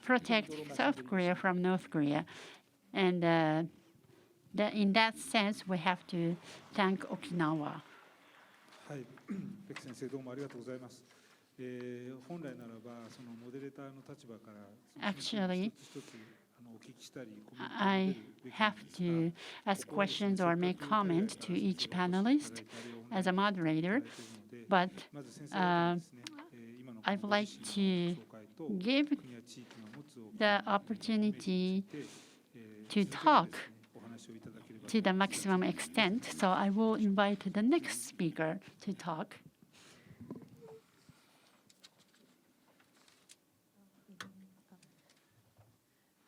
protect South Korea from North Korea. And in that sense, we have to thank Okinawa. はい、ベク先生どうもありがとうございます。本来ならばそのモデレーターの立場から Actually, I have to ask questions or make comment to each panelist as a moderator, but I'd like to give the opportunity to talk to the maximum extent, so I will invite the next speaker to talk.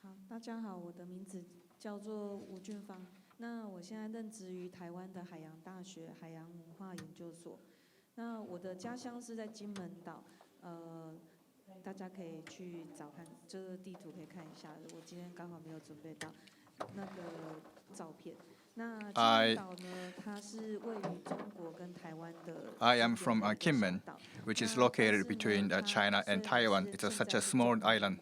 Hi, 大家好，我的名字叫做吴俊芳。那我现在任职于台湾的海洋大学海洋文化研究所。那我的家乡是在金门岛，大家可以去找看，这个地图可以看一下。我今天刚好没有准备到那个照片。I am from Kinmen, which is located between China and Taiwan. It's such a small island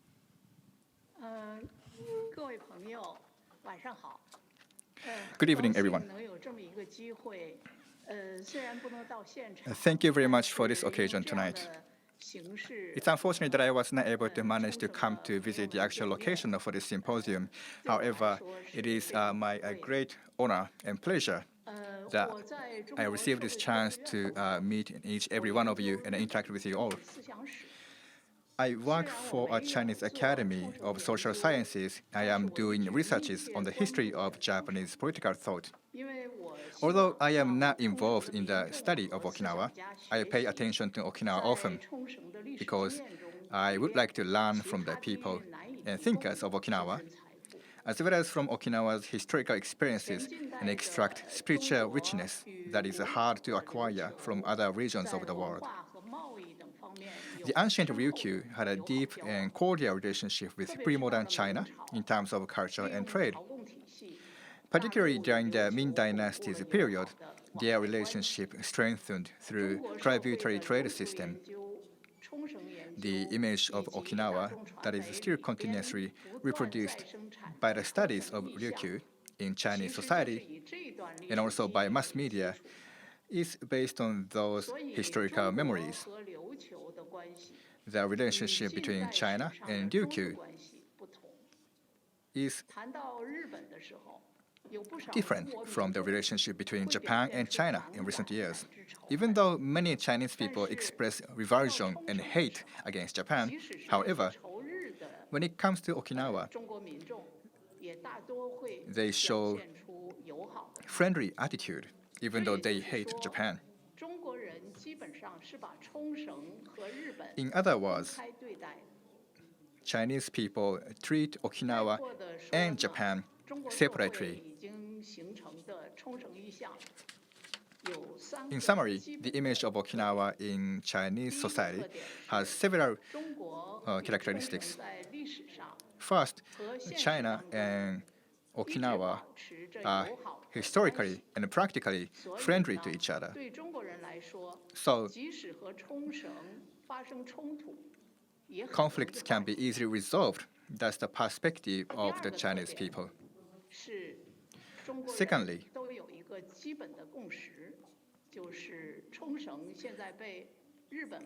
各位朋友，晚上好。 Good evening, everyone. 能有这么一个机会，虽然不能到现场。 Thank you very much for this occasion tonight. It's unfortunate that I was not able to manage to come to visit the actual location for this symposium. However, it is my great honor and pleasure that I received this chance to meet each every one of you and interact with you all. I work for a Chinese Academy of Social Sciences. I am doing researches on the history of Japanese political thought. Although I am not involved in the study of Okinawa, I pay attention to Okinawa often because I would like to learn from the people and thinkers of Okinawa, as well as from Okinawa's historical experiences and extract spiritual richness that is hard to acquire from other regions of the world. The ancient Ryukyu had a deep and cordial relationship with pre-modern China in terms of culture and trade. Particularly during the Ming Dynasty's period, their relationship strengthened through tributary trade system. The image of Okinawa that is still continuously reproduced by the studies of Ryukyu in Chinese society and also by mass media is based on those historical memories. The relationship between China and Ryukyu is different from the relationship between Japan and China in recent years. Even though many Chinese people express revulsion and hate against Japan, however, when it comes to Okinawa, they show friendly attitude, even though they hate Japan. In other words, Chinese people treat Okinawa and Japan separately. In summary, the image of Okinawa in Chinese society has several characteristics. First, China and Okinawa are historically and practically friendly to each other. So, conflicts can be easily resolved. That's the perspective of the Chinese people. Secondly,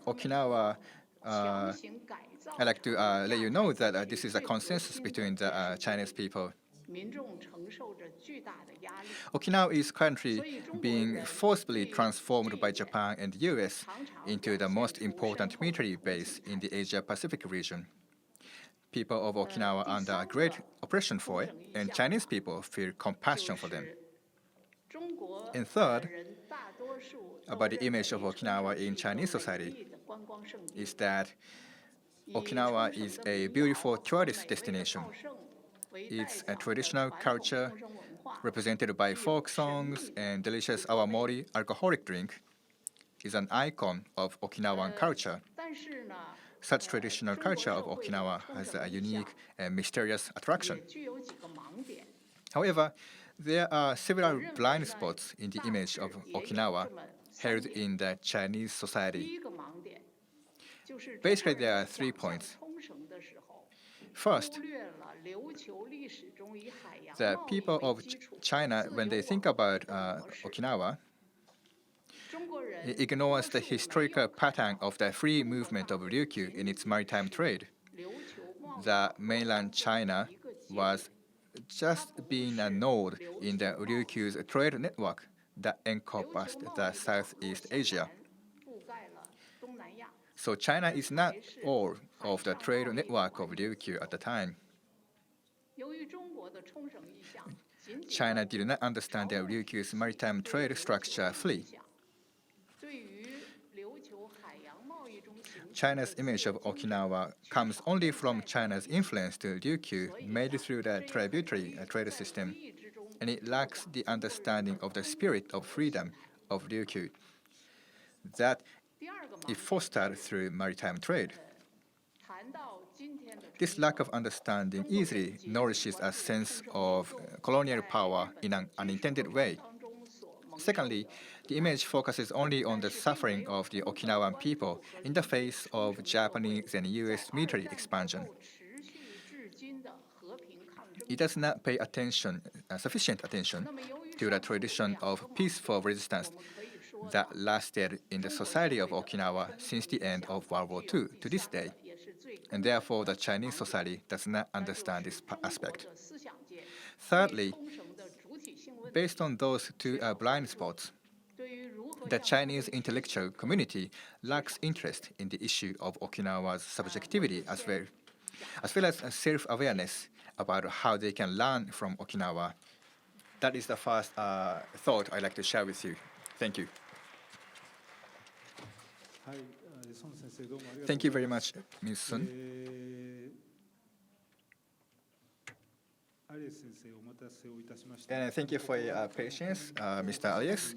Okinawa, I'd like to let you know that this is a consensus between the Chinese people. Okinawa is currently being forcibly transformed by Japan and the US into the most important military base in the Asia-Pacific region. People of Okinawa are under great oppression for it, and Chinese people feel compassion for them. And third, about the image of Okinawa in Chinese society, is that Okinawa is a beautiful tourist destination. Its traditional culture, represented by folk songs and delicious awamori alcoholic drink, is an icon of Okinawan culture. Such traditional culture of Okinawa has a unique and mysterious attraction. However, there are several blind spots in the image of Okinawa held in the Chinese society. Basically, there are 3 points. First, the people of China, when they think about Okinawa, ignores the historical pattern of the free movement of Ryukyu in its maritime trade. The mainland China was just being a node in the Ryukyu's trade network that encompassed the Southeast Asia. So China is not all of the trade network of Ryukyu at the time. China did not understand the Ryukyu's maritime trade structure fully. China's image of Okinawa comes only from China's influence to Ryukyu made through the tributary trade system, and it lacks the understanding of the spirit of freedom of Ryukyu that it fostered through maritime trade. This lack of understanding easily nourishes a sense of colonial power in an unintended way. Secondly, the image focuses only on the suffering of the Okinawan people in the face of Japanese and US military expansion. It does not pay sufficient attention to the tradition of peaceful resistance that lasted in the society of Okinawa since the end of World War II to this day. And therefore, the Chinese society does not understand this aspect. Thirdly, based on those two blind spots, the Chinese intellectual community lacks interest in the issue of Okinawa's subjectivity as well as self-awareness about how they can learn from Okinawa. That is the first thought I'd like to share with you. Thank you. はい、孫先生どうもありがとうございます。 Thank you very much, Ms. Sun. アリエス先生お待たせをいたしました。 And thank you for your patience, Mr. Alias.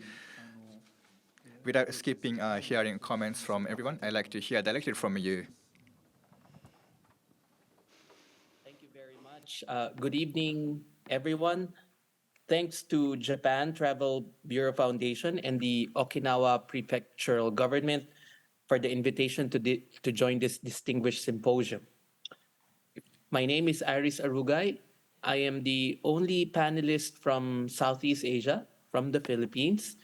Without skipping hearing comments from everyone, I'd like to hear directly from you. Thank you very much. Good evening, everyone. Thanks to Japan Travel Bureau Foundation and the Okinawa Prefectural Government for the invitation to join this distinguished symposium. My name is Iris Arugay. I am the only panelist from Southeast Asia, from the Philippines.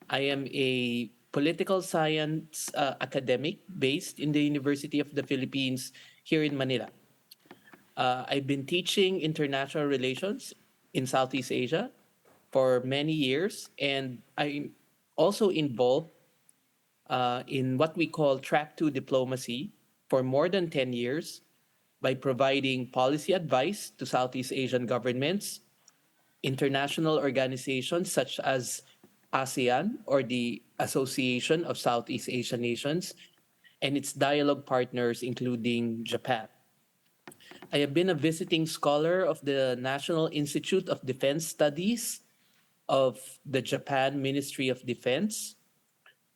I am a political science academic based in the University of the Philippines here in Manila. I've been teaching international relations in Southeast Asia for many years, and I'm also involved in what we call Track 2 diplomacy for more than 10 years by providing policy advice to Southeast Asian governments, international organizations such as ASEAN, or the Association of Southeast Asian Nations, and its dialogue partners, including Japan. I have been a visiting scholar of the National Institute of Defense Studies of the Japan Ministry of Defense,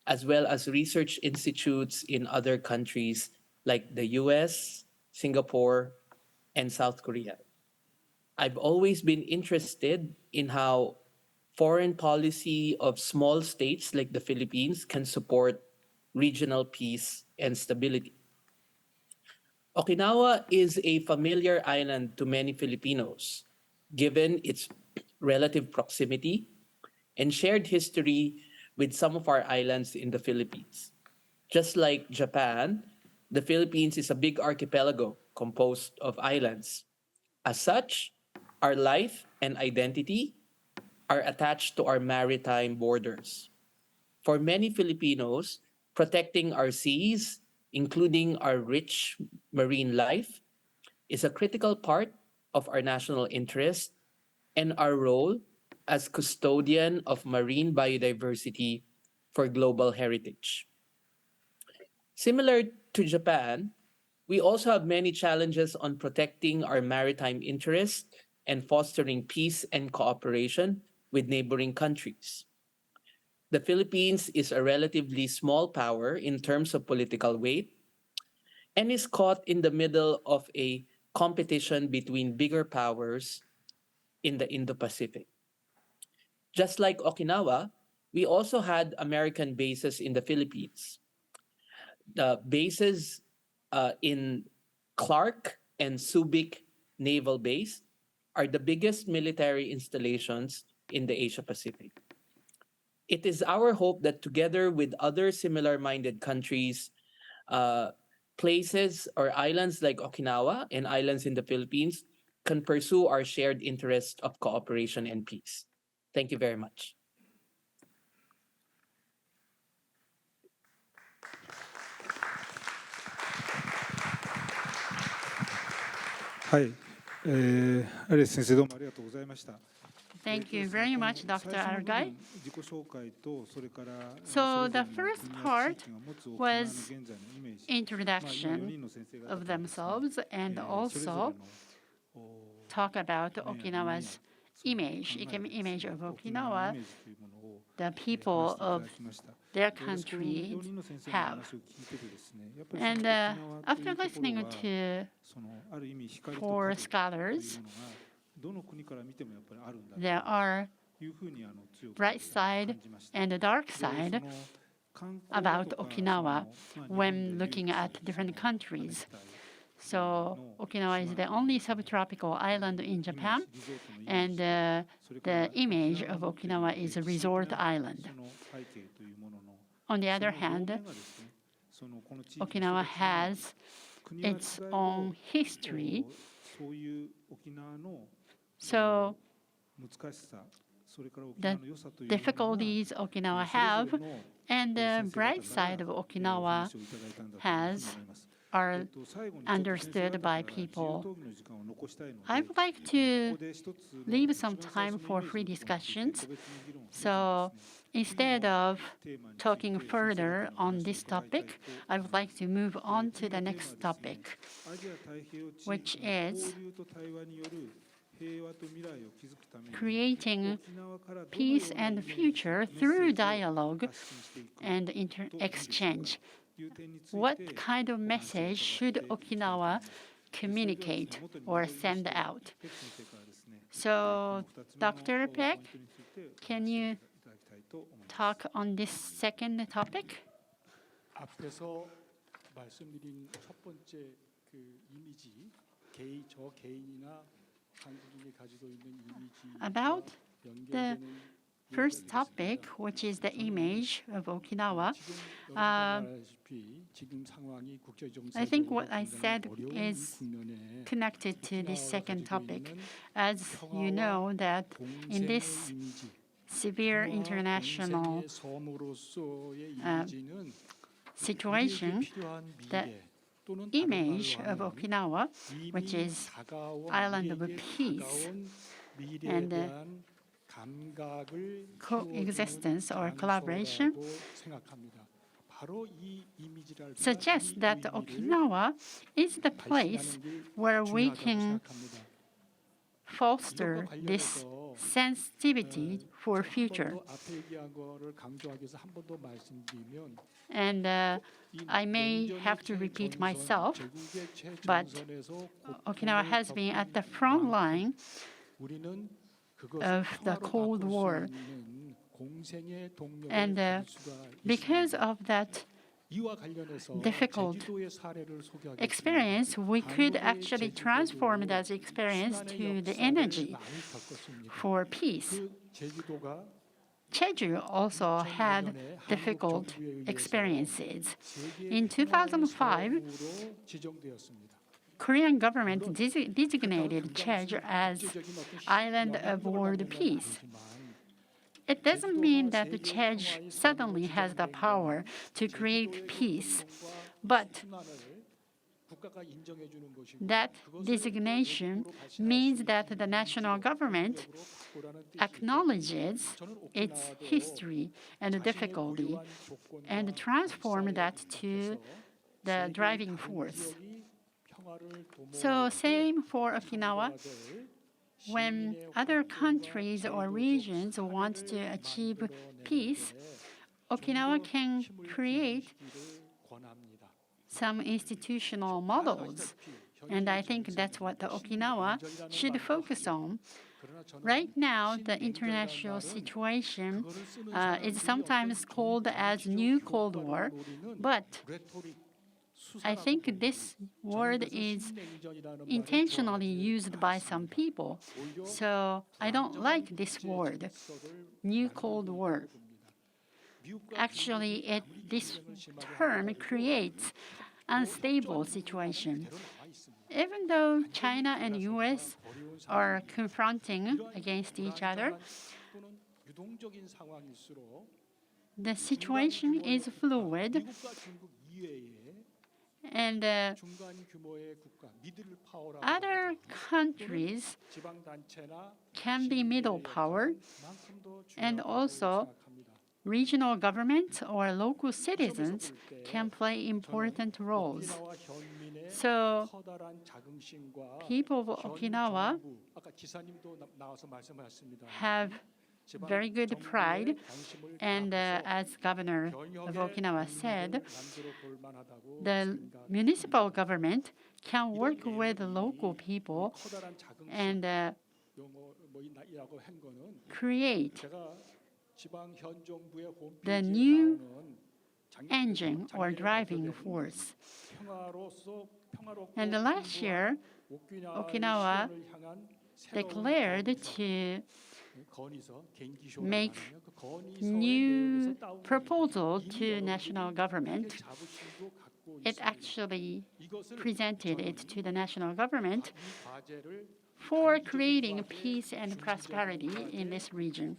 as well as research institutes in other countries like the US, Singapore, and South Korea. I've always been interested in how foreign policy of small states like the Philippines can support regional peace and stability. Okinawa is a familiar island to many Filipinos, given its relative proximity and shared history with some of our islands in the Philippines. Just like Japan, the Philippines is a big archipelago composed of islands. As such, our life and identity are attached to our maritime borders. For many Filipinos, protecting our seas, including our rich marine life, is a critical part of our national interest and our role as custodian of marine biodiversity for global heritage. Similar to Japan, we also have many challenges on protecting our maritime interests and fostering peace and cooperation with neighboring countries. The Philippines is a relatively small power in terms of political weight and is caught in the middle of a competition between bigger powers in the Indo-Pacific. Just like Okinawa, we also had American bases in the Philippines. The bases in Clark and Subic Naval Base are the biggest military installations in the Asia Pacific. It is our hope that together with other similar-minded countries, places or islands like Okinawa and islands in the Philippines can pursue our shared interest of cooperation and peace. Thank you very much. はい、アリエス先生どうもありがとうございました。 Thank you very much, Dr. 最初の部分 Argai. 自己紹介とそれから So それぞれ the の first 国や part 地域が持つ沖縄の was 現在のイメージ、 introduction of themselves and それぞれ also の talk about Okinawa's image, image of Okinawa, the people of their country have. And after listening to four scholars, there are bright side and a dark side about Okinawa when looking at different countries. So Okinawa is the only subtropical island in Japan, and the image of Okinawa is a resort island. On the other hand, Okinawa has its own history. So the difficulties Okinawa have and the bright side of Okinawa has are understood by people. I would like to leave some time for free discussions. So instead of talking further on this topic, I would like to move on to the next topic, which is creating peace and future through dialogue and exchange. What kind of message should Okinawa communicate or send out? So, Dr. Peck, can you talk on this second topic? 앞에서 말씀드린 첫 번째 그 이미지, 저 개인이나 한국인이 가지고 있는 이미지 About the first topic, which is the image of Okinawa, I think what I said is connected to this second topic. As you know, that in this severe international situation, the image of Okinawa, which is island of peace and coexistence or collaboration, suggests that Okinawa is the place where we can foster this sensitivity for future. And I may have to repeat myself, but Okinawa has been at the front line of the Cold War. And because of that difficult experience, we could actually transform that experience to the energy for peace. Jeju also had difficult experiences. In 2005, Korean government designated Jeju as Island of World Peace. It doesn't mean that Jeju suddenly has the power to create peace, but that designation means that the national government acknowledges its history and difficulty and transforms that to the driving force. So same for Okinawa. When other countries or regions want to achieve peace, Okinawa can create some institutional models. And I think that's what the Okinawa should focus on. Right now, the international situation is sometimes called as New Cold War, but I think this word is intentionally used by some people. So I don't like this word, New Cold War. Actually, this term creates unstable situation. Even though China and US are confronting against each other, the situation is fluid. And other countries can be middle power, and also regional governments or local citizens can play important roles. So people of Okinawa have very good pride, and as Governor of Okinawa said, the municipal government can work with local people and create the new engine or driving force. And last year, Okinawa declared to make new proposal to national government. It actually presented it to the national government for creating peace and prosperity in this region.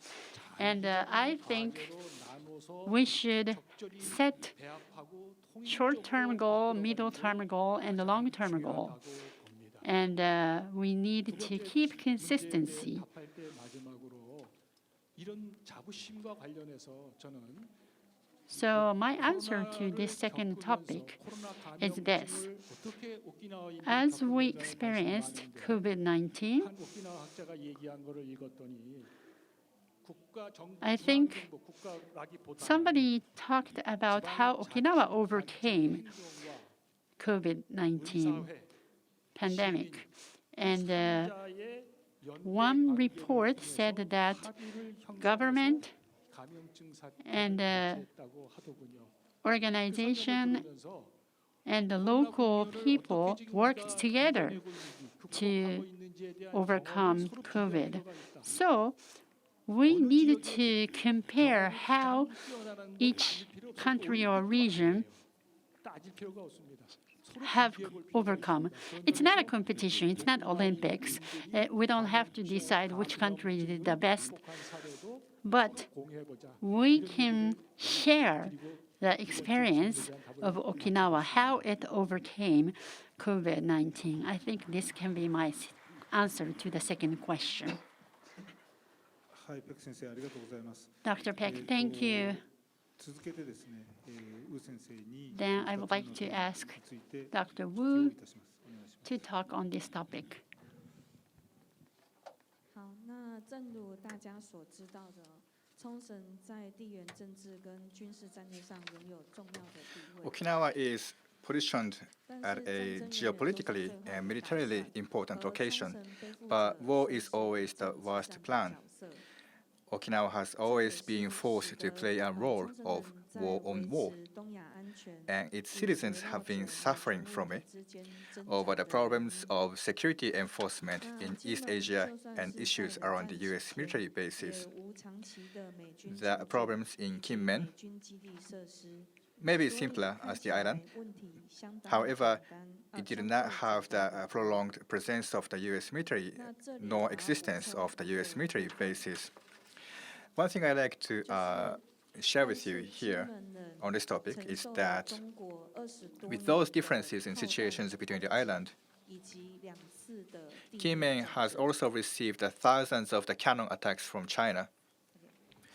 And I think we should set short-term goal, middle-term goal, and the long-term goal. And we need to keep consistency. 답할 때 마지막으로 이런 자부심과 관련해서 저는 So my answer to this second topic is this. As we experienced COVID-19, 오키나와 학자가 얘기한 거를 읽었더니 I think somebody talked about how Okinawa overcame COVID-19 pandemic. And one report said that government and organization and the local people worked together to overcome COVID. So we need to compare how each country or region have overcome. It's not a competition, it's not Olympics. We don't have to decide which country did the best, but we can share the experience of Okinawa, how it overcame COVID-19. I think this can be my answer to the second question. はい、ペク先生ありがとうございます。 Dr. Peck, thank you. 続けてですね、ウー先生に Then I would like to ask ついて Dr. 質 Wu 問いたします。お願いします。 to talk on this topic. 好，那正如大家所知道的，冲绳在地缘政治跟军事战略上拥有重要的地位。 Okinawa is positioned 但 at 是战 a 争也有 geopolitically 最后 and 打 militarily 散 important 而冲 location, 绳背负 but 着 war 随 is 时 always the 政治 worst 战的 plan. 角色。 Okinawa has 这 always 也 been 是 forced 使 to 得 play a 冲 role 绳 of 人在 war 维 on war, 持东亚安全 and its 以及 citizens 围绕 have 着 been 美 suffering 中 from 日 it 之间挣 over 扎 the 的原 problems 因。 of security enforcement 那 in 金 East 门 Asia 就算 and 是在 issues 冷 around 战 the 期 US military 间， bases. 也无长期的美军 The 进驻 problems in 以及 Kinmen 美军基地设施。 may be 所以 simpler 看 as 起 the 来 island. 问题相当 However, 简单， it did 相 not 对 have 简单 the 得多。 prolonged presence of the US military 那这里 nor 我要补 existence 充 of the 一个 US military 部分， bases. One thing I like to 就是 share 但 with you 是金 here 门人 on this topic 承 is 受了 that 中国20多 with 年 those 的 differences in 炮弹 situations between the 攻击 island, 以及2次的地面 Kinmen 战 has 争。 also received the thousands of the cannon attacks from China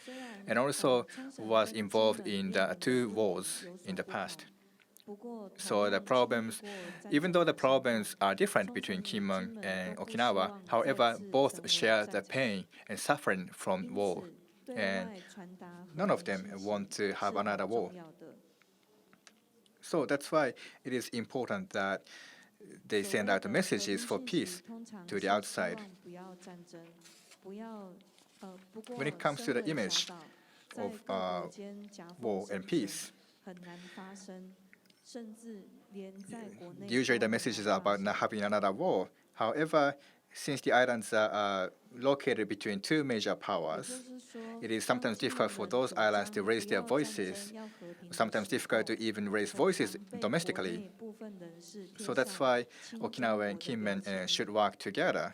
虽然 and also 冲绳 was 跟金 involved 门 in 面 the 临的 two 问 wars 题有 in 所 the 不 past. 同。不过，同 So the 样经历 problems, 过战 even 争 though 的 the 经过， problems are different 冲 between 绳与金 Kinmen 门 and 都不希 Okinawa, 望 however, 再次 both 成为 share 战 the 场。 pain and suffering from 因 war, 此，对 and 外传达和 none of 平 them 信 want 息 to have 是 another 很 war. 重要的。 So that's why it is important that they 所 send 谓 out 的和 messages 平 for 讯 peace 息通常 to 是 the 希 outside. 望不要战争，不要不过 When it comes to the 身为 image 小岛，在 of 各国间夹缝 war and 生存 peace, 很难发生，甚至连在国内 usually 都 the 很 messages 难 are 发 about not 生。 having another war. However, since the islands are located between two major 也 powers, 就是说， it is 当 sometimes 金 difficult 门 for 人 those 主 islands 张 to 不 raise their 要战 voices, 争、要和平的 sometimes 时 difficult 候， to even raise 很 voices 常被国 domestically. 内部分人士贴 So that's 上 why 亲中 Okinawa 国 and 的标 Kinmen 签。 should work together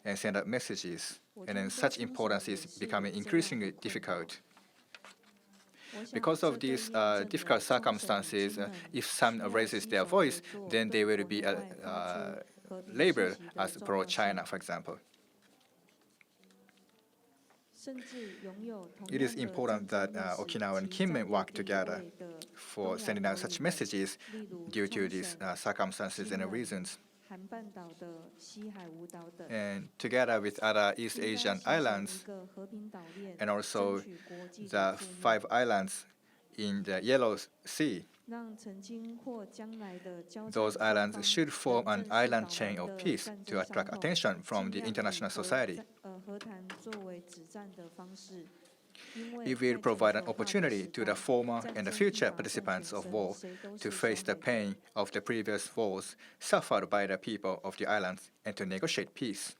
and send out messages. 我 And 觉 then 得 such 冲绳 importance 也 is 是 becoming 这样 increasingly 的困扰。 difficult. 我想 Because 这 of 个 these 验证 difficult 了冲绳与 circumstances, 金门 if some 需要 raises 携 their 手合 voice, 作， then 对 they will 国 be 内外发出和平信 labeled 息的 as 重要性， pro-China, for example. 甚至拥有同 It 样 is 的 important 政 that 治历 Okinawa and 史及战 Kinmen 略 work 地 together 位的 for 东亚 sending 岛 out such 屿们， messages 例如 due to 冲 these 绳、 circumstances 金 and 门、 reasons. 韩半岛的西海舞岛等， And together with other East 应该 Asian 形成 islands 一个和平岛链， and 争 also 取国际 the 的注目， 5 islands in the Yellow Sea, 让曾经或将来的交战 those 双 islands 方 should form 能 an 正视 island 岛 chain 民 of 的 peace 战 to 争 attract 伤痛， attention from 尽 the 量以 international society. 和谈作为止战的方式。因为 It 在 will provide 全 an 球化的 opportunity 时 to 代 the former 战 and the 争 future 无法胜 participants 全 of 身， war 谁都 to 是 face 受 the 害者。 pain of the previous wars suffered by the people of the islands and to negotiate peace.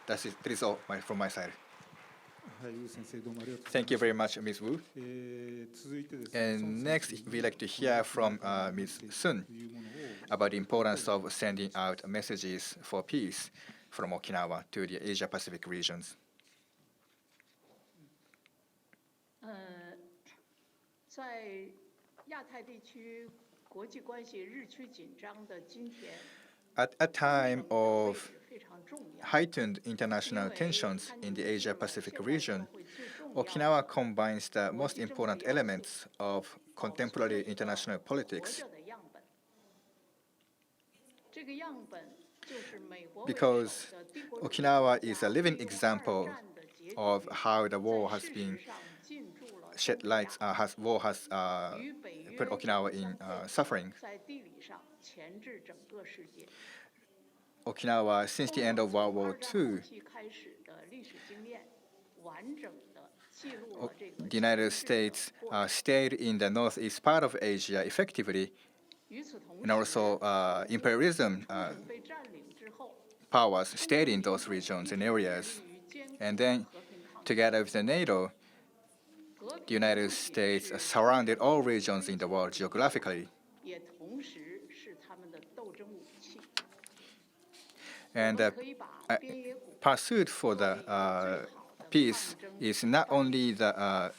That is all from my side. はい、ウー先生どうもありがとうございます。 Thank you very much, Ms. Wu. 続いてですね、 And next, we'd like to hear from Ms. Sun というものを about the importance of sending out messages for peace from Okinawa to the Asia-Pacific regions. 在亚太地区国际关系日趋紧张的今天， At a time 冲绳的位 of 置非常重要。 heightened international 因为 tensions 参 in 见 the 日了 Asia-Pacific 现代 region, 社会最重要 Okinawa 的 combines the most important elements of contemporary international 活 politics 着的样本。这个样本就是美国为首 because 的帝国主义 Okinawa 国 is 家 a living 利用 example 二战的结局 of how the war 在 has 事 been 实上进驻了 shed 东亚 light, war has 与北约 put Okinawa in 相配合 suffering. 在地理上钳制整个世界。 Okinawa, since the end of World 从 War 二战后 II, 期开始的历史经验，完整的记录了这个 the United 钳制的 States 过程 stayed in the northeast part of Asia effectively, 与此同 and 时， also imperialism 冲绳被占领之后， powers stayed in those regions and areas. And then, together with the NATO, the United States surrounded all regions in the world geographically. 也同时是他们的斗争武器。 And 我们可以把边野古 pursuit for the peace is not only the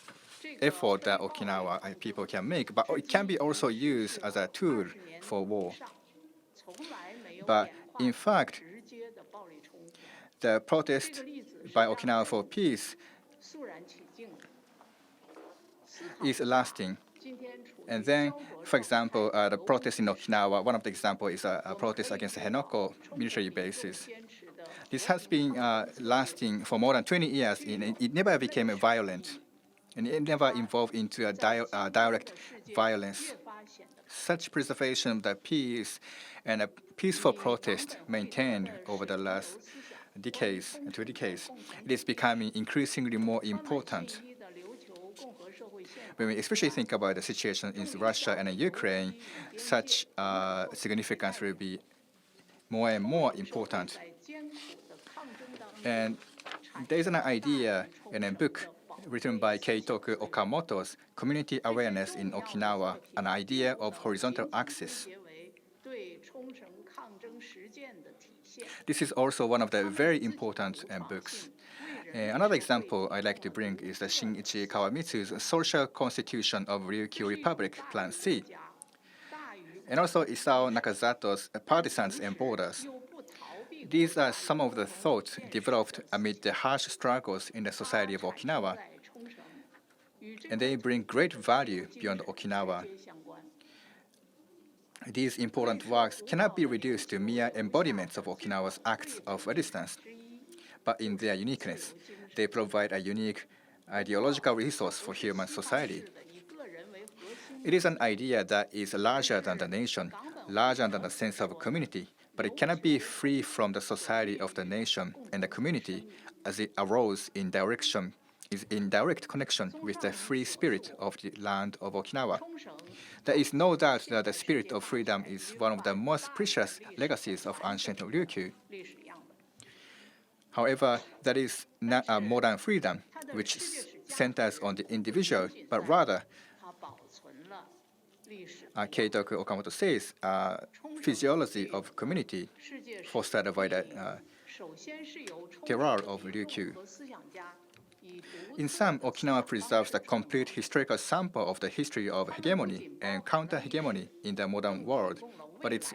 effort that Okinawa people can make, but it can be also used as a tool for war. 从来没有 But 演化 in 成 fact, 直接的暴力冲突。 the 这 protest 个例子是 by 让 Okinawa 人 for peace 肃然起敬的。思考 is 一下 lasting. 今天处于 And then, 焦灼 for 状 example, 态 the 的俄乌 protest in 局势 Okinawa, one of the examples is a 我们 protest 可以 against 确保 Henoko 冲绳 military 民众 bases. 坚持的 This 和 has 平 been 抗争策略 lasting for more than 20 years, and it never became violent, and it never evolved into a 在今天 direct 的世界 violence. 越发显得 Such preservation of the peace and a peaceful protest maintained over the last decades, 2 decades, it is becoming increasingly more 川满 important. 信一的琉球共和社会宪法 When we especially think about the situation in Russia and Ukraine, such significance will be more and more important. 在艰苦的抗争当中 And there is an idea in a book written by Keitoku Okamoto's Community Awareness in Okinawa, an idea of horizontal axis. 结为对冲绳抗争实践的体现。 This is also one of the very important books. Another example I'd like to bring is the Shinichi Kawamitsu's Social Constitution of Ryukyu Republic, Plan C, 大于 and also Isao Nakazato's Partisans and Borders. 又不逃避 These are some of the thoughts developed amid the harsh struggles in the society of Okinawa, 在冲绳，与这 and they bring great value beyond Okinawa. 直接相关。 These important works cannot be reduced to mere embodiments of Okinawa's acts of resistance, 之一， but in their uniqueness, they provide a unique ideological resource for human 西方 society. 式的以个人为核心， It is an idea that is larger than the nation, larger than the sense of community, but it cannot be free from the society of the nation and the community as it arose is in direct connection with the free spirit of the land of Okinawa. 冲绳 There is no doubt that the spirit of freedom is one of the most precious legacies of ancient Ryukyu. 历史样本。 However, that is not a modern freedom, which centers on the individual, but rather, 它保存了历史 Keitoku Okamoto says, physiology of community 世界史 fostered by the 首先是由冲 terroir 绳 of 的民 Ryukyu. 众和思想家以独 In 特 sum, 的 Okinawa 思想 preserves the 方式 complete historical sample of the history of hegemony and counter-hegemony in the modern world, but its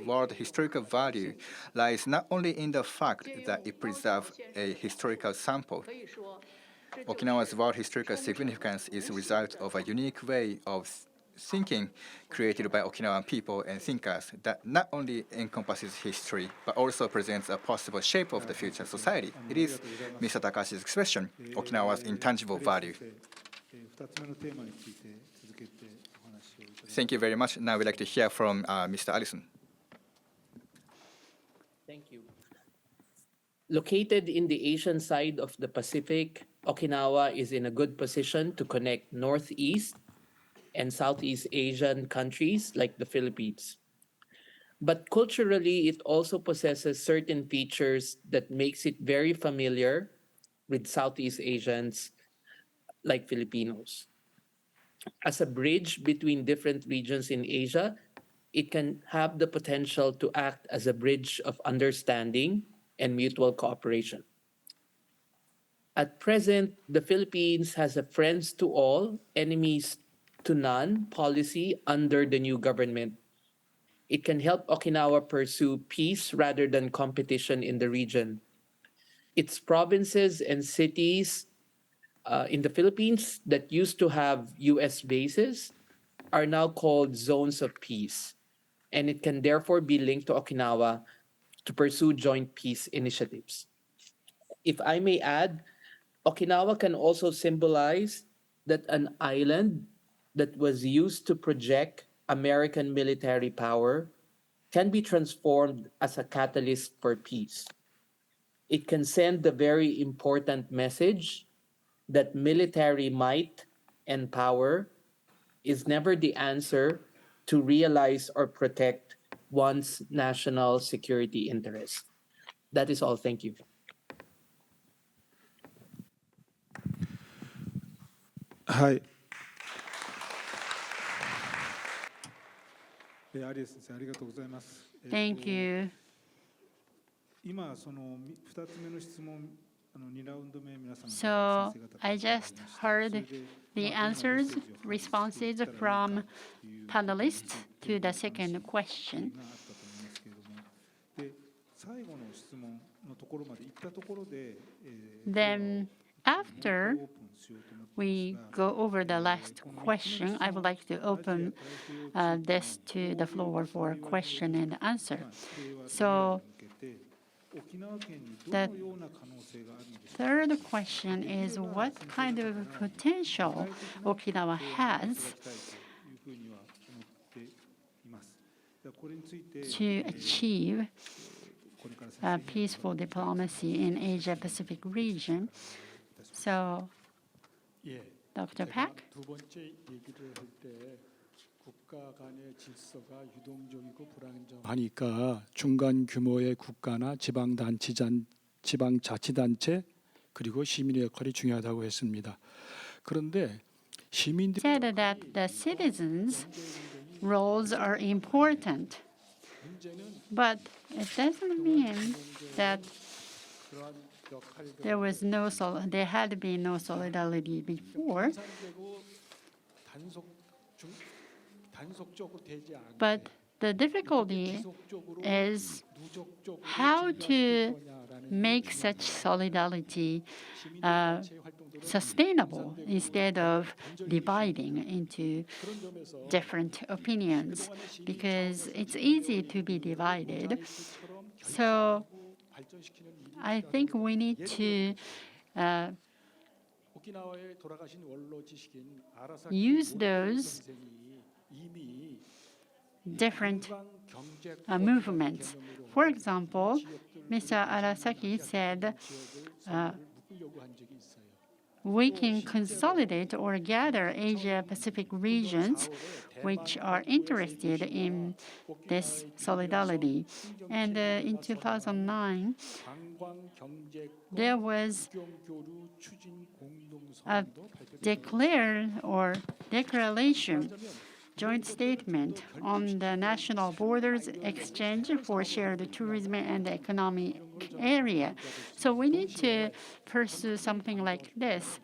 world historical value lies not only in the fact that it preserves a historical sample. 可以说，这就是 Okinawa's world historical significance is a result of a unique way of thinking created by Okinawan people and thinkers that not only encompasses history, but also presents a possible shape of the future society. It is Mr. Takashi's expression, Okinawa's intangible value. 2つ目のテーマについて続けてお話をいただきます。 Thank you very much. Now we'd like to hear from Mr. Allison. Thank you. Located in the Asian side of the Pacific, Okinawa is in a good position to connect Northeast and Southeast Asian countries like the Philippines. But culturally, it also possesses certain features that makes it very familiar with Southeast Asians like Filipinos. As a bridge between different regions in Asia, it can have the potential to act as a bridge of understanding and mutual cooperation. At present, the Philippines has a friends to all, enemies to none policy under the new government. It can help Okinawa pursue peace rather than competition in the region. Its provinces and cities in the Philippines that used to have US bases are now called zones of peace, and it can therefore be linked to Okinawa to pursue joint peace initiatives. If I may add, Okinawa can also symbolize that an island that was used to project American military power can be transformed as a catalyst for peace. It can send the very important message that military might and power is never the answer to realize or protect one's national security interest. That is all. Thank you. はい。有江先生ありがとうございます。Thank you. 今その2つ目の質問2ラウンド目皆さん So I just heard the answers, responses from panelists to the second question. があったと思いますけれども、で最後の質問のところまで行ったところで、Then after オープンしようと思って we go over the last question, I would like to open this to the floor for question and answer. So the third question is what kind of potential Okinawa has to achieve peaceful diplomacy in Asia-Pacific region. So, 예, Dr. 제가 Pak? 두 번째 얘기를 할 때 국가 간의 질서가 유동적이고 불안정하니까 중간 규모의 국가나 지방자치단체 그리고 시민의 역할이 중요하다고 했습니다. 그런데 시민들이 Said that the citizens' roles are important, but it doesn't mean that 그러한 역할들을 there had been no solidarity before. 분산되고 단속적으로 되지 않게 But the difficulty 지속적으로 is 누적적으로 how to 진행될 거냐라는 make such solidarity 시민단체 활동들은 sustainable instead of dividing into 그런 점에서 different opinions, because it's easy to be divided. So 발전시키는 일이 I think we need to 오키나와에 돌아가신 원로 지식인 아라사키 use 모토 those 선생이 이미 different 관광 경제 movements. For example, Mr. Arasaki said 묶으려고 한 적이 있어요. we can consolidate or gather Asia-Pacific regions which are interested in this solidarity. And in 2009, 관광 경제 there was 교류 추진 a 공동선언도 발표됐습니다. declaration, joint statement on the national borders exchange for shared tourism and economic area. So we need to pursue something like this.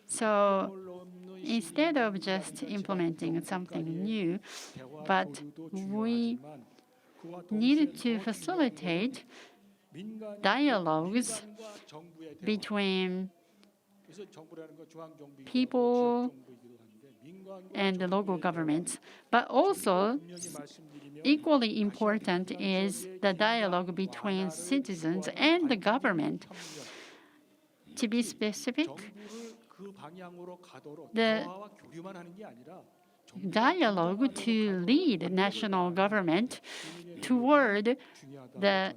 So instead of just implementing something new, but we need to facilitate dialogues between people and the local governments. But also, equally important is the dialogue between citizens and the government. To be specific, the dialogue to lead national government toward the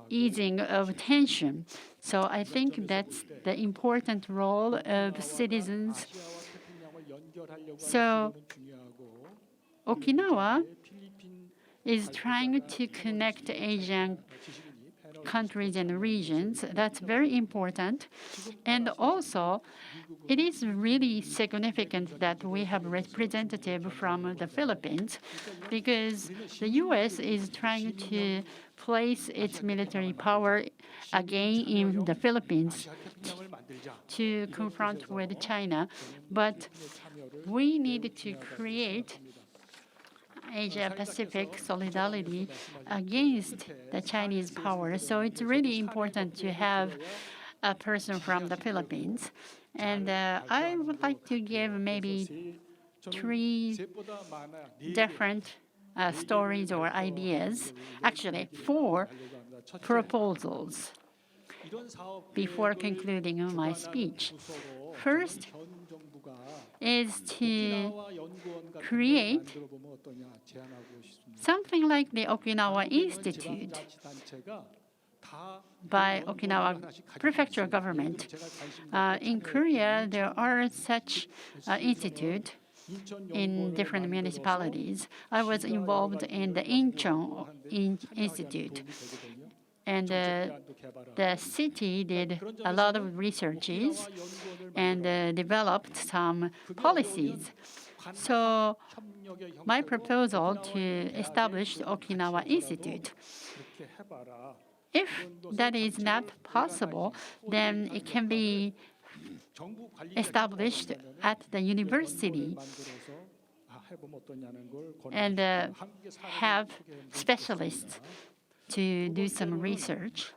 easing of tension. So I think that's the important role of citizens. So Okinawa is trying to connect Asian countries and regions. That's very important. And also, it is really significant that we have a representative from the Philippines because the U.S. is trying to place its military power again in the Philippines to confront with China. But we need to create Asia-Pacific solidarity against the Chinese power. So it's really important to have a person from the Philippines. And I would like to give maybe three different stories or ideas, actually four proposals before concluding my speech. First is to create something like the Okinawa Institute by Okinawa prefecture government. In Korea, there are such institutes in different municipalities. I was involved in the Incheon Institute. And the city did a lot of researches and developed some policies. So my proposal to establish the Okinawa Institute, if that is not possible, then it can be established at the university and have specialists to do some research.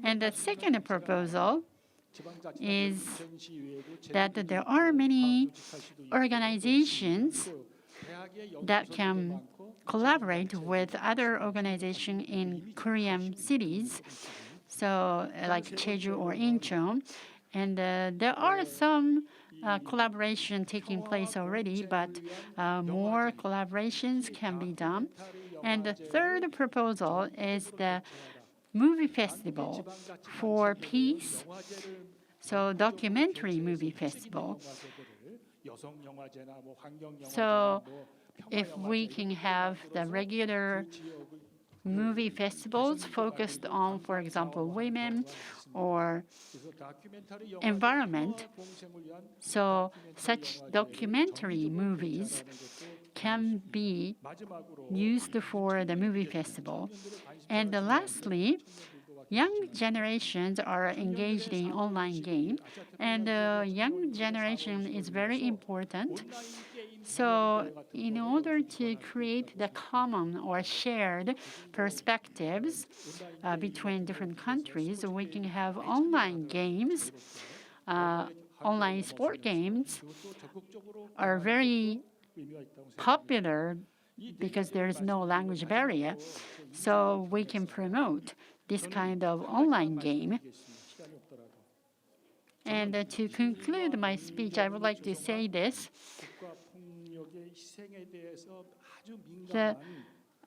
And the second proposal is that there are many organizations that can collaborate with other organizations in Korean cities, so like Jeju or Incheon. And there are some collaboration taking place already, but more collaborations can be done. And the third proposal is the movie festival for peace, so documentary movie festival. So if we can have the regular movie festivals focused on, for example, women or environment, so such documentary movies can be used for the movie festival. And lastly, young generations are engaged in online game, and young generation is very important. So in order to create the common or shared perspectives between different countries, we can have online games. Online sport games are very popular because there is no language barrier. So we can promote this kind of online game. And to conclude my speech, I would like to say this.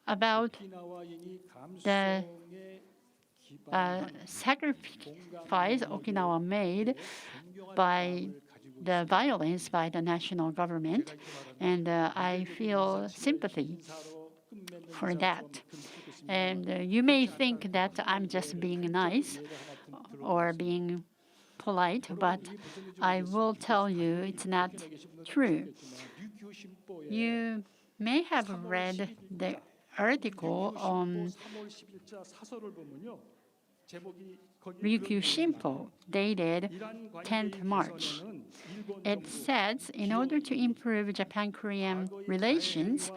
About the sacrifice Okinawa made by the violence by the national government, and I feel sympathy for that. And you may think that I'm just being nice or being polite, but I will tell you it's not true. You may have read the article on Ryukyu Shimpo, dated 10th March. It says, in order to improve Japan-Korean relations,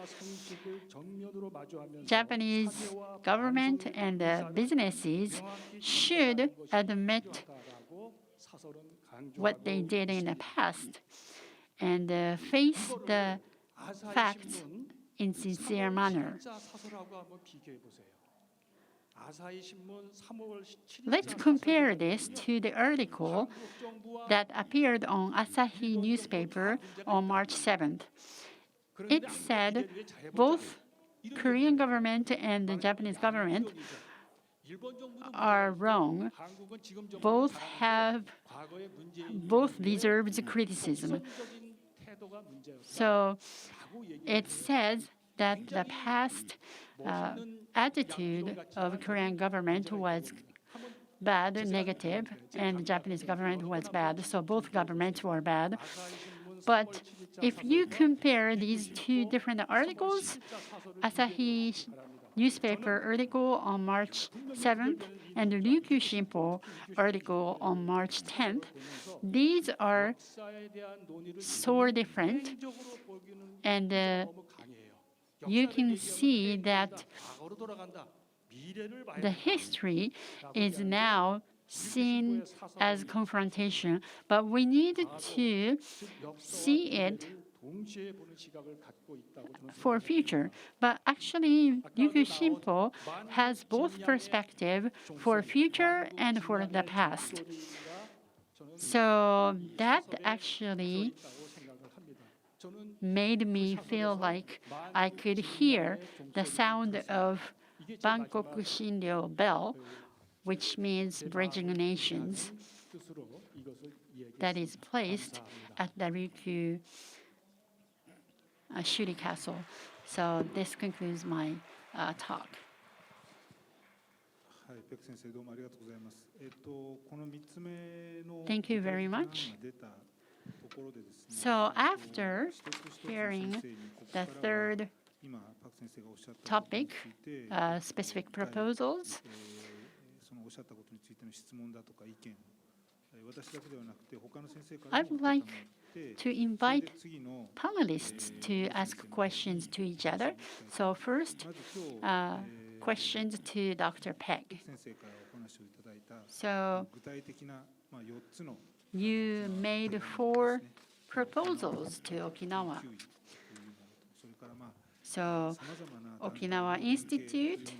Japanese government and businesses should admit what they did in the past and face the facts in sincere manner. Let's compare this to the article that appeared on Asahi newspaper on March 7th. It said both Korean government and the Japanese government are wrong. Both deserves criticism. So it says that the past attitude of Korean government was bad, negative, and the Japanese government was bad. So both governments were bad. But if you compare these two different articles, Asahi newspaper article on March 7th and the Ryukyu Shimpo article on March 10th, these are so different. And you can see that the history is now seen as confrontation, but we need to see it for future. But actually, Ryukyu Shimpo has both perspective for future and for the past. So that actually made me feel like I could hear the sound of Bangkok Shinryo bell, which means bridging nations, that is placed at the Ryukyu Shuri Castle. So this concludes my talk. はい、ペク先生どうもありがとうございます。この3つ目の Thank you very much. 出たところでですね。So after hearing the third 今パク先生がおっしゃったことに topic, ついて specific proposals, そのおっしゃったことについての質問だとか意見、私だけではなくて他の先生からも I'd like 承って、 to invite 次の panelists to ask questions to each other. So first, まず今日 questions to Dr. Peg. 先生からお話をいただいた So 具体的な4つの you made 4 proposals to Okinawa. 給与というようなこと、それから So Okinawa Institute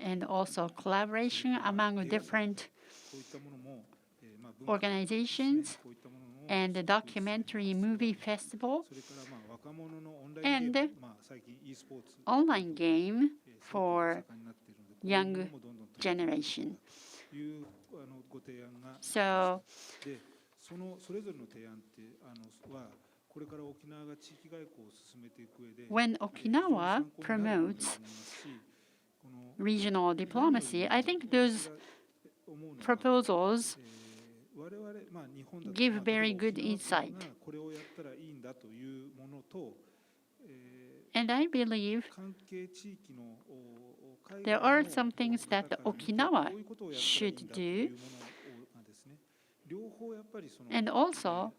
and also collaboration among different organizations and the documentary movie festival and online game for young generation. So そのそれぞれの提案ってはこれから沖縄が地域外交を進めていく上で when Okinawa promotes regional diplomacy, I think those proposals give very good insight. And I believe there are some things that Okinawa should do. And also,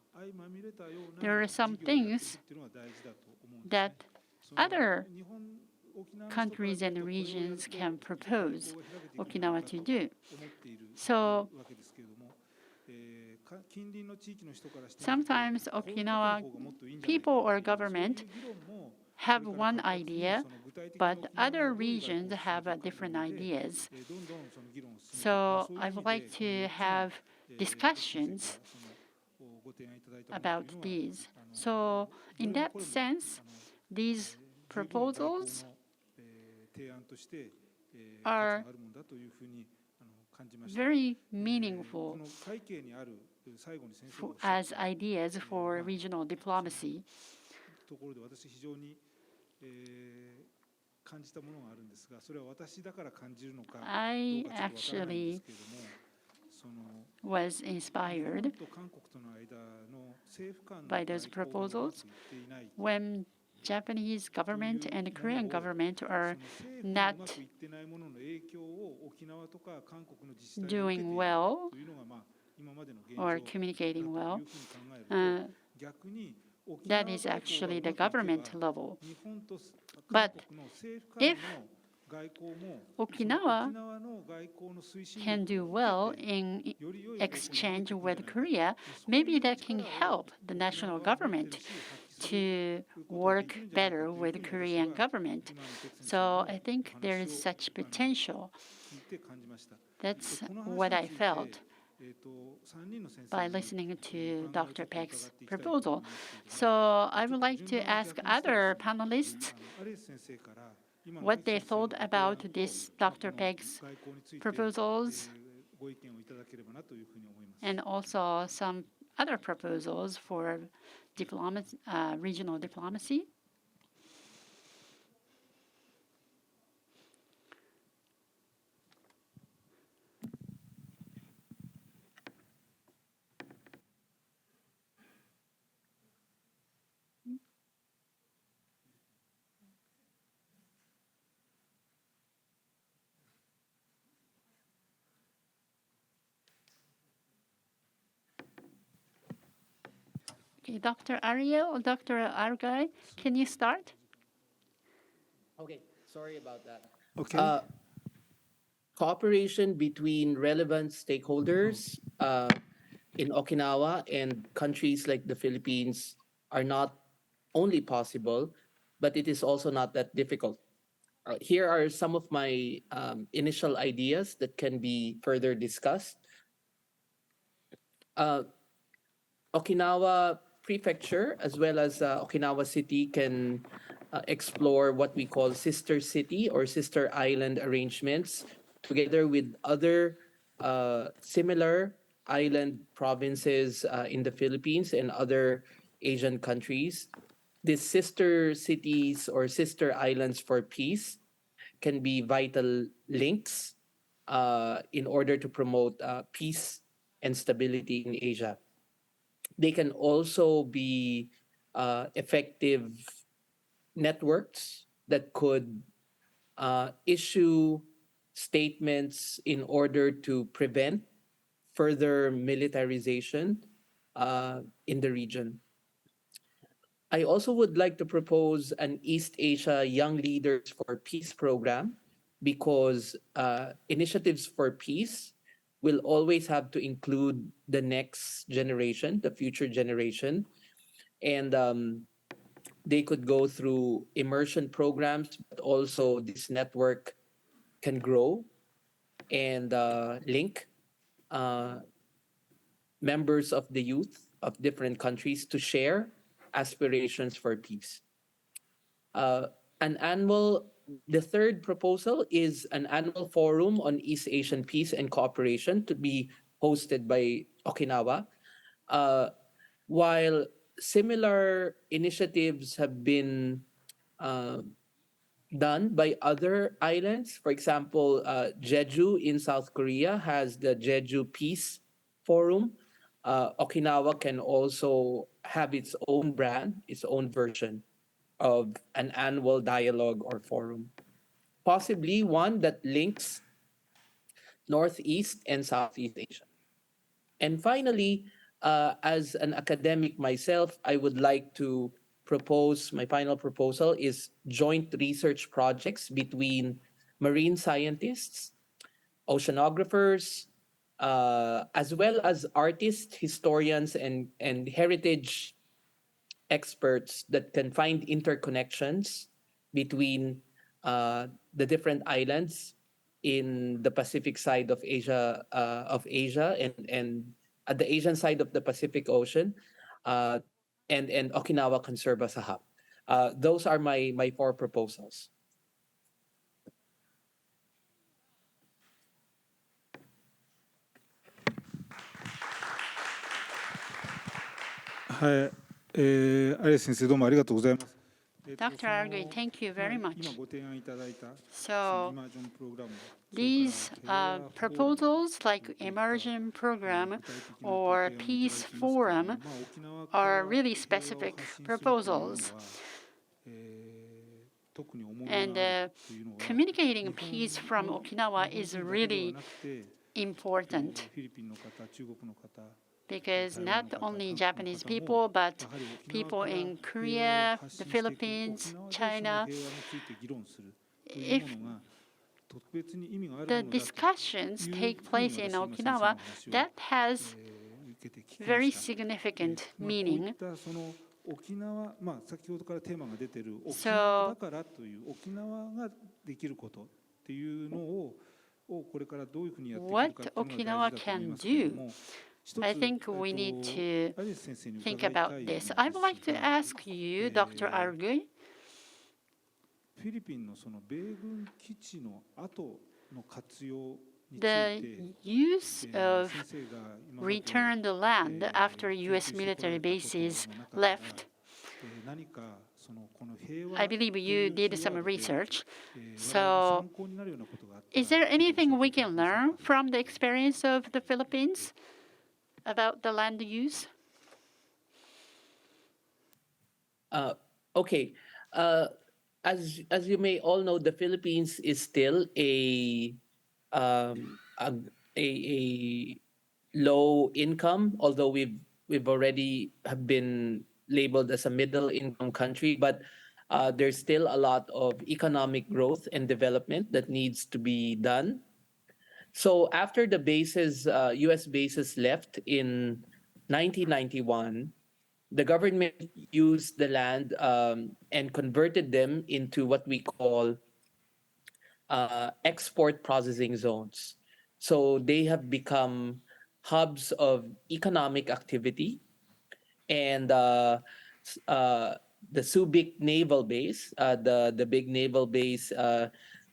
there are some things that other countries and regions can propose Okinawa to do. So sometimes Okinawa people or government have one idea, but other regions have different ideas. So I would like to have discussions about these. So in that sense, these proposals are very meaningful as ideas for regional diplomacy. ところで私非常に、感じたものがあるんですが、それは私だから感じるのかどうかちょっとわからないんですけれども、その was inspired 日本と韓国との間の政府間の by those 外交がうまく proposals いっていない when Japanese government and Korean government are not うまくいってないものの影響を沖縄とか韓国の自治体に受けてい doing る well というのが今までの現状 or だという communicating ふう well, に考えると逆に沖縄 that 外 is 交が actually う the まくいけば government level. 日本と But 韓国の政府間 if の外交も Okinawa 沖縄の外交の推進 can 力 do を well 受けて in より良い方向に exchange 持っていくん with じゃないか Korea, maybe that can help the national government to work better with Korean government. So I think there is such potential. 聞いて感じました。 That's この what 話 I について felt 3人の先生 by に listening to お話を Dr. 伺って Peck's いきたいと思い proposal. ますけれども So I would like to ask other panelists アレス先生から今の what ペ they ク先生の thought ご提案 about と this この Dr. Peck's 外交について proposals ご意見をいただければなというふうに思います。 and also some other proposals for regional diplomacy. Okay, Dr. Ariel or Dr. Argai, can you start? Okay, sorry about that. Okay. Cooperation between relevant stakeholders in Okinawa and countries like the Philippines are not only possible, but it is also not that difficult. Here are some of my initial ideas that can be further discussed. Uh, Okinawa Prefecture as well as Okinawa City can explore what we call sister city or sister island arrangements together with other similar island provinces in the Philippines and other Asian countries. These sister cities or sister islands for peace can be vital links in order to promote peace and stability in Asia. They can also be effective networks that could issue statements in order to prevent further militarization in the region. I also would like to propose an East Asia Young Leaders for Peace program because initiatives for peace will always have to include the next generation, the future generation, and they could go through immersion programs, but also this network can grow and link uh, members of the youth of different countries to share aspirations for peace. Uh, an annual, the third proposal is an annual forum on East Asian peace and cooperation to be hosted by Okinawa. Uh, while similar initiatives have been uh, done by other islands, for example, Jeju in South Korea has the Jeju Peace Forum. Okinawa can also have its own brand, its own version of an annual dialogue or forum, possibly one that links Northeast and Southeast Asia. And finally, as an academic myself, I would like to propose my final proposal is joint research projects between marine scientists, oceanographers, as well as artists, historians, and heritage experts that can find interconnections between the different islands in the Pacific side of Asia, and at the Asian side of the Pacific Ocean, uh, and Okinawa can serve as a hub. Those are my four proposals. はい、有吉先生どうもありがとうございます。Dr. Argai, thank you very 今 much. ご提案いただいた So イマージョンプログラム、 these proposals like immersion program or peace forum are really specific proposals. 特に思い And があるというのは communicating peace from Okinawa is really important フィリピンの方、中国の方、 because not only Japanese people, but people in Korea, the Philippines, China, if the discussions take place in Okinawa, that has very significant meaning. その沖縄、先ほどからテーマが出ている沖縄だからという沖縄ができることっていうのをこれからどういうふうにやっていくかっていうのが大事だと思いますけれども、 I think we need to think about this. I would like to ask you, Dr. Argui, フィリピンのその米軍基地の後の活用につい the て use of returned land after U.S. military bases left. 何かそのこの平和 I believe you did some research. 我々の So, 参考になるようなことがあったら is there anything we can learn from the experience of the Philippines about the land use? Okay. As you may all know, the Philippines is still a low income, although we've we've already have been labeled as a middle income country, but there's still a lot of economic growth and development that needs to be done. So after the bases, U.S. bases left in 1991, the government used the land and converted them into what we call export processing zones. So they have become hubs of economic activity, and the Subic Naval Base, the big naval base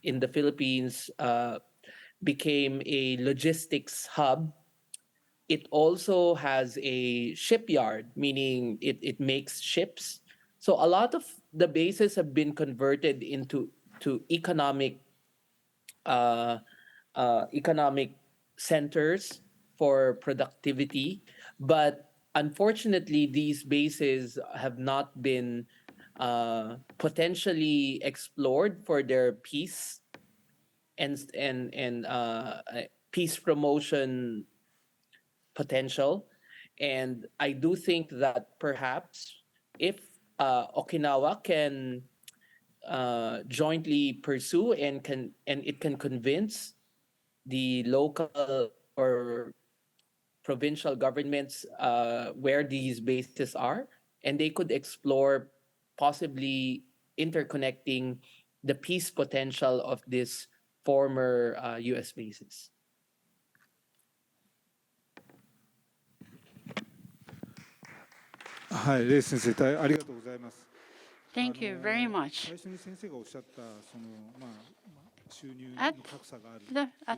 in the Philippines, became a logistics hub. It also has a shipyard, meaning it makes ships. So a lot of the bases have been converted into economic economic centers for productivity. But unfortunately, these bases have not been potentially explored for their peace and peace promotion potential. And I do think that perhaps if Okinawa can jointly pursue and it can convince the local or provincial governments where these bases are, and they could explore possibly interconnecting the peace potential of this former U.S. bases. Thank you very much. At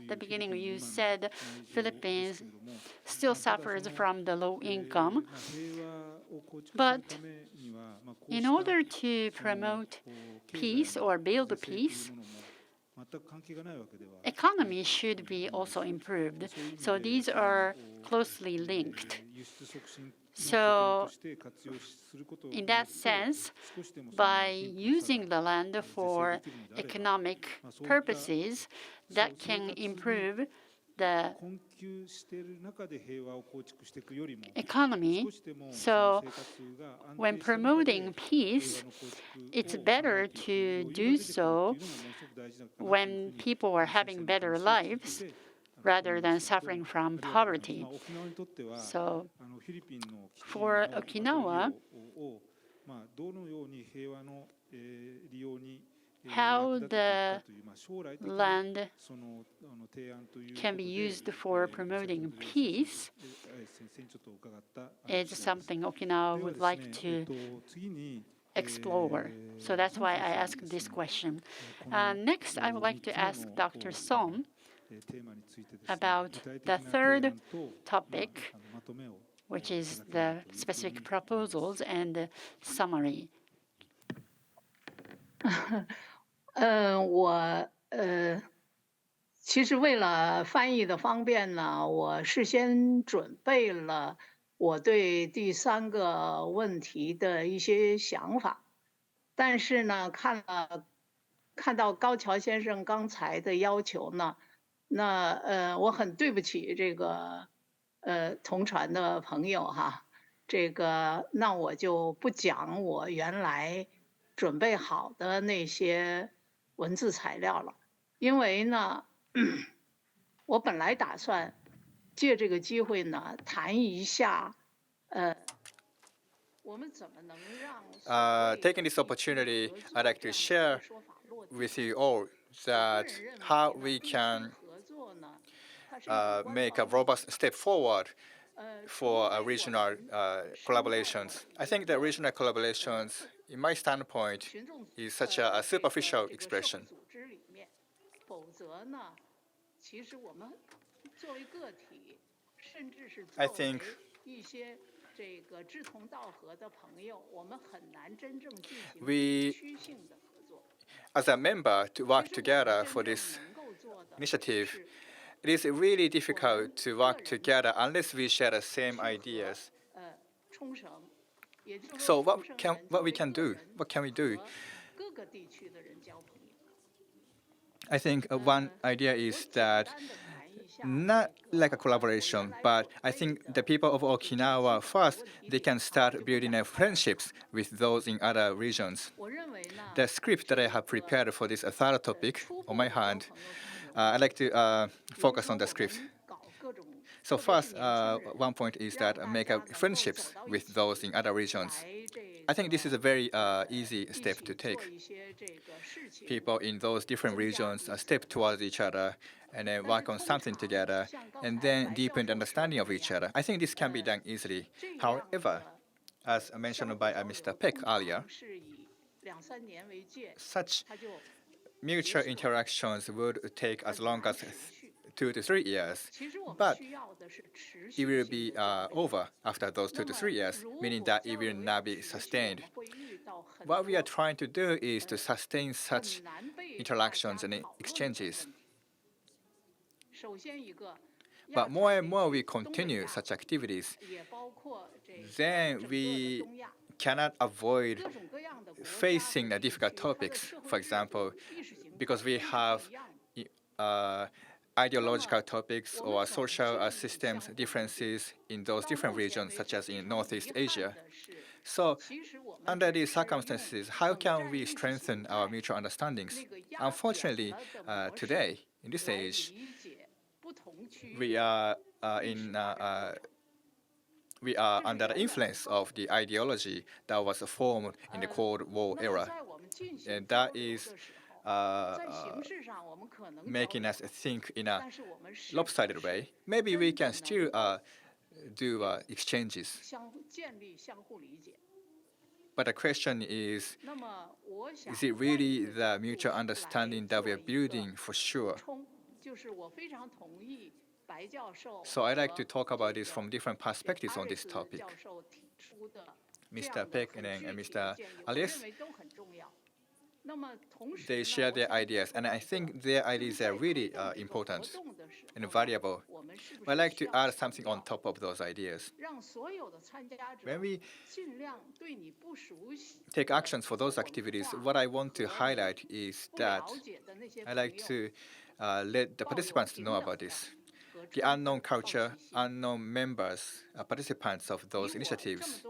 the beginning, you said Philippines still suffers from the low income, but in order to promote peace or build peace, economy should be also improved. So these are closely linked. So in that sense, by using the land for economic purposes, that can improve the economy. So when promoting peace, it's better to do so when people are having better lives rather than suffering from poverty. So for Okinawa, how the land can be used for promoting peace is something Okinawa would like to explore. So that's why I asked this question. Next, I would like to ask Dr. Song about the third topic, which is the specific proposals and the summary. 其实为了翻译的方便呢，我事先准备了我对第三个问题的一些想法，但是呢，看到高桥先生刚才的要求呢，那我很对不起这个同传的朋友哈，这个那我就不讲我原来准备好的那些文字材料了，因为呢，我本来打算借这个机会呢谈一下我们怎么能让 Taking this opportunity, I'd like to share with you all that how we can make a robust step forward for regional collaborations. I think that regional collaborations, in my standpoint, is such a superficial expression. I think we, as a member, to work together for this initiative, it is really difficult to work together unless we share the same ideas. So what can we do? I think one idea is that not like a collaboration, but I think the people of Okinawa first, they can start building friendships with those in other regions. The script that I have prepared for this third topic on my hand, I'd like to focus on the script. So first, one point is that make friendships with those in other regions. I think this is a very easy step to take. People in those different regions step towards each other and then work on something together and then deepen the understanding of each other. I think this can be done easily. However, as mentioned by Mr. Peck earlier, such mutual interactions would take as long as 2 to 3 years, but it will be over after those 2 to 3 years, meaning that it will not be sustained. What we are trying to do is to sustain such interactions and exchanges. But more and more we continue such activities, then we cannot avoid facing the difficult topics. For example, because we have ideological topics or social systems differences in those different regions, such as in Northeast Asia. So, under these circumstances, how can we strengthen our mutual understandings? Unfortunately, today, in this age, we are under the influence of the ideology that was formed in the Cold War era, and that is making us think in a lopsided way. Maybe we can still do exchanges. But the question is it really the mutual understanding that we are building for sure? So I'd like to talk about this from different perspectives on this topic. Mr. Peck and Mr. Alice, they share their ideas, and I think their ideas are really important and valuable. But I'd like to add something on top of those ideas. When we take actions for those activities, what I want to highlight is that I like to let the participants know about this. The unknown culture, unknown members, participants of those initiatives,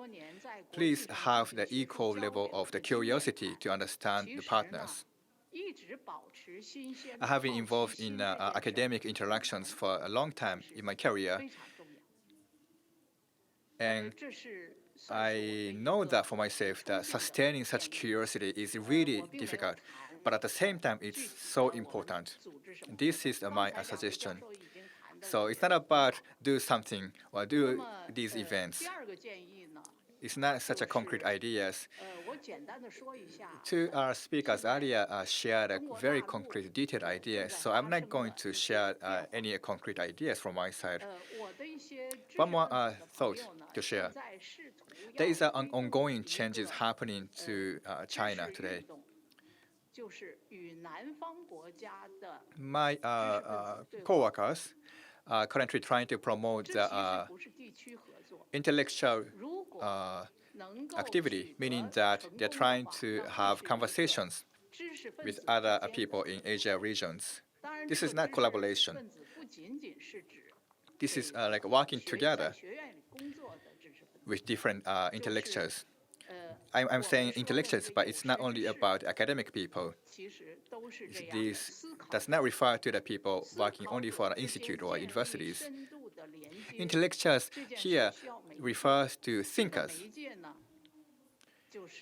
please have the equal level of the curiosity to understand the partners. I have been involved in academic interactions for a long time in my career, and I know that for myself that sustaining such curiosity is really difficult, but at the same time it's so important. This is my suggestion. So it's not about do something or do these events. It's not such a concrete ideas. Two speakers earlier shared a very concrete, detailed ideas. So I'm not going to share any concrete ideas from my side. One more thought to share. There is an ongoing changes happening to China today. My co-workers are currently trying to promote the intellectual activity, meaning that they're trying to have conversations with other people in Asia regions. This is not collaboration. This is like working together with different intellectuals. I'm saying intellectuals, but it's not only about academic people. This does not refer to the people working only for an institute or universities. Intellectuals here refers to thinkers.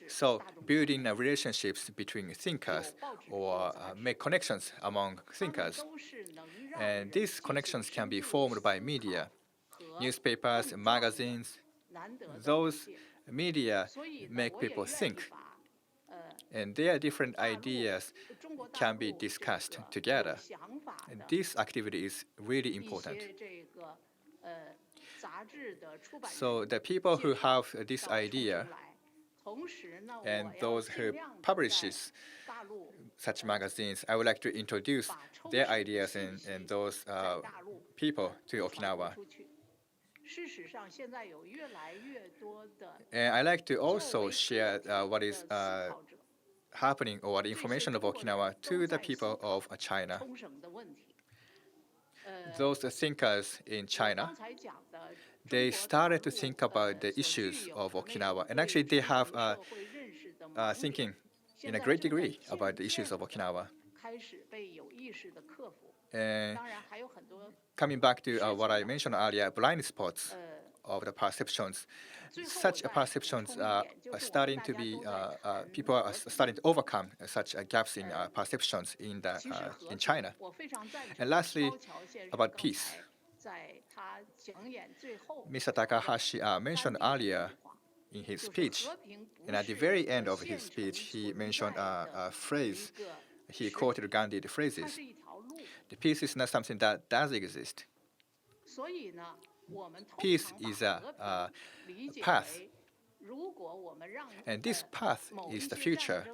So building relationships between thinkers or make connections among thinkers. And these connections can be formed by media, newspapers, magazines. Those media make people think, and their different ideas can be discussed together. And this activity is really important. So the people who have this idea and those who publishes such magazines, I would like to introduce their ideas and those people to Okinawa. And I like to also share what is happening or the information of Okinawa to the people of China. those thinkers in China, they started to think about the issues of Okinawa. And actually, they have thinking in a great degree about the issues of Okinawa. And coming back to what I mentioned earlier, blind spots of the perceptions, such perceptions are starting to be, people are starting to overcome such gaps in perceptions in China. And lastly, about peace. Mr. Takahashi mentioned earlier in his speech, and at the very end of his speech, he mentioned a phrase. He quoted Gandhi's phrases. The peace is not something that does exist. Peace is a path, and this path is the future,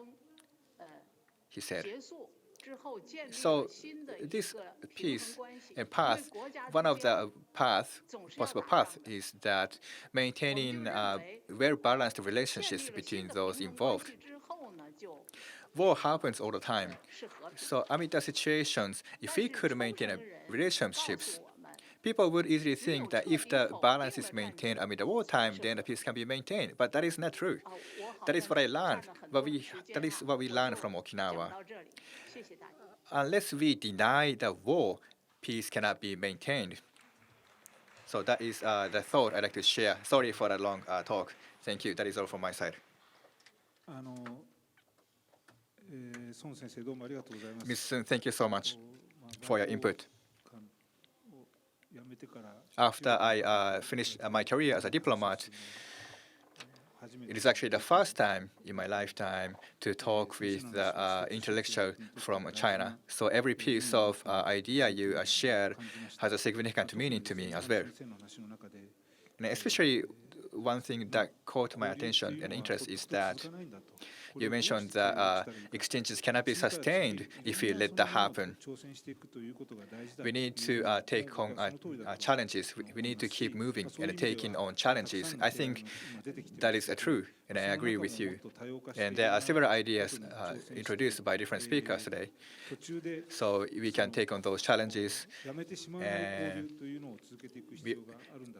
he said. So this peace and path, one of the possible path is that maintaining well-balanced relationships between those involved. War happens all the time. So amid the situations, if we could maintain relationships, people would easily think that if the balance is maintained amid the wartime, then the peace can be maintained. But that is not true. That is what I learned. That is what we learned from Okinawa. Unless we deny the war, peace cannot be maintained. So that is the thought I'd like to share. Sorry for that long talk. Thank you. That is all from my side. Ms. Sun, thank you so much for your input. After I finished my career as a diplomat, it is actually the first time in my lifetime to talk with the intellectual from China. So every piece of idea you shared has a significant meaning to me as well. And especially one thing that caught my attention and interest is that you mentioned that exchanges cannot be sustained if we let that happen. We need to take on challenges. We need to keep moving and taking on challenges. I think that is true, and I agree with you. And there are several ideas introduced by different speakers today. So we can take on those challenges. And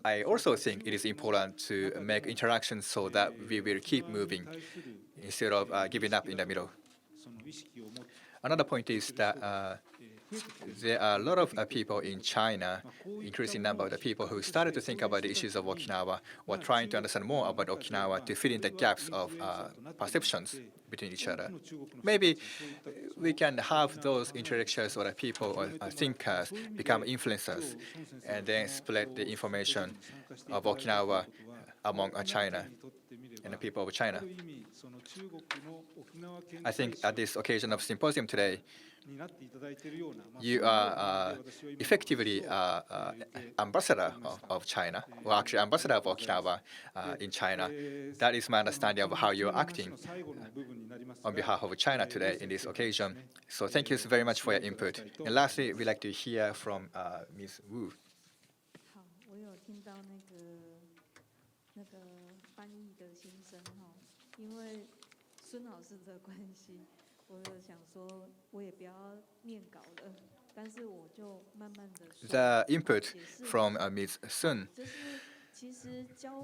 I also think it is important to make interactions so that we will keep moving instead of giving up in the middle. Another point is that there are a lot of people in China, increasing number of the people who started to think about the issues of Okinawa or trying to understand more about Okinawa to fill in the gaps of perceptions between each other. Maybe we can have those intellectuals or people or thinkers become influencers and then spread the information of Okinawa among China and the people of China. I think at this occasion of Symposium today, you are effectively ambassador of China, or actually ambassador of Okinawa in China. That is my understanding of how you're acting on behalf of China today in this occasion. So thank you very much for your input. And lastly, we'd like to hear from Ms. Wu. 好，我有听到那个翻译的心声哈，因为孙老师的关系，我有想说，我也不要念稿了，但是我就慢慢的。The input from Ms. Sun.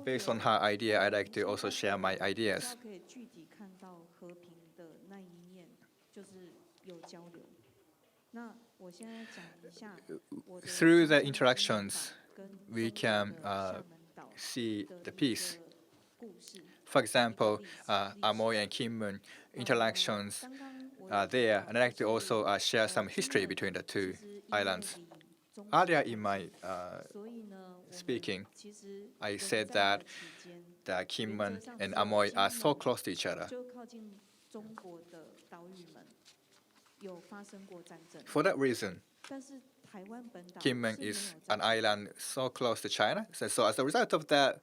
Based on her idea, I'd like to also share my ideas. 可以具体看到和平的那一面，就是有交流。那我现在讲一下。Through the interactions, we can see the peace. For example, Amoy and Kim Moon interactions are there, and I'd like to also share some history between the two islands. Earlier in my speaking, I said that Kim Moon and Amoy are so close to each other. For that reason, Kinmen is an island so close to China. So as a result of that,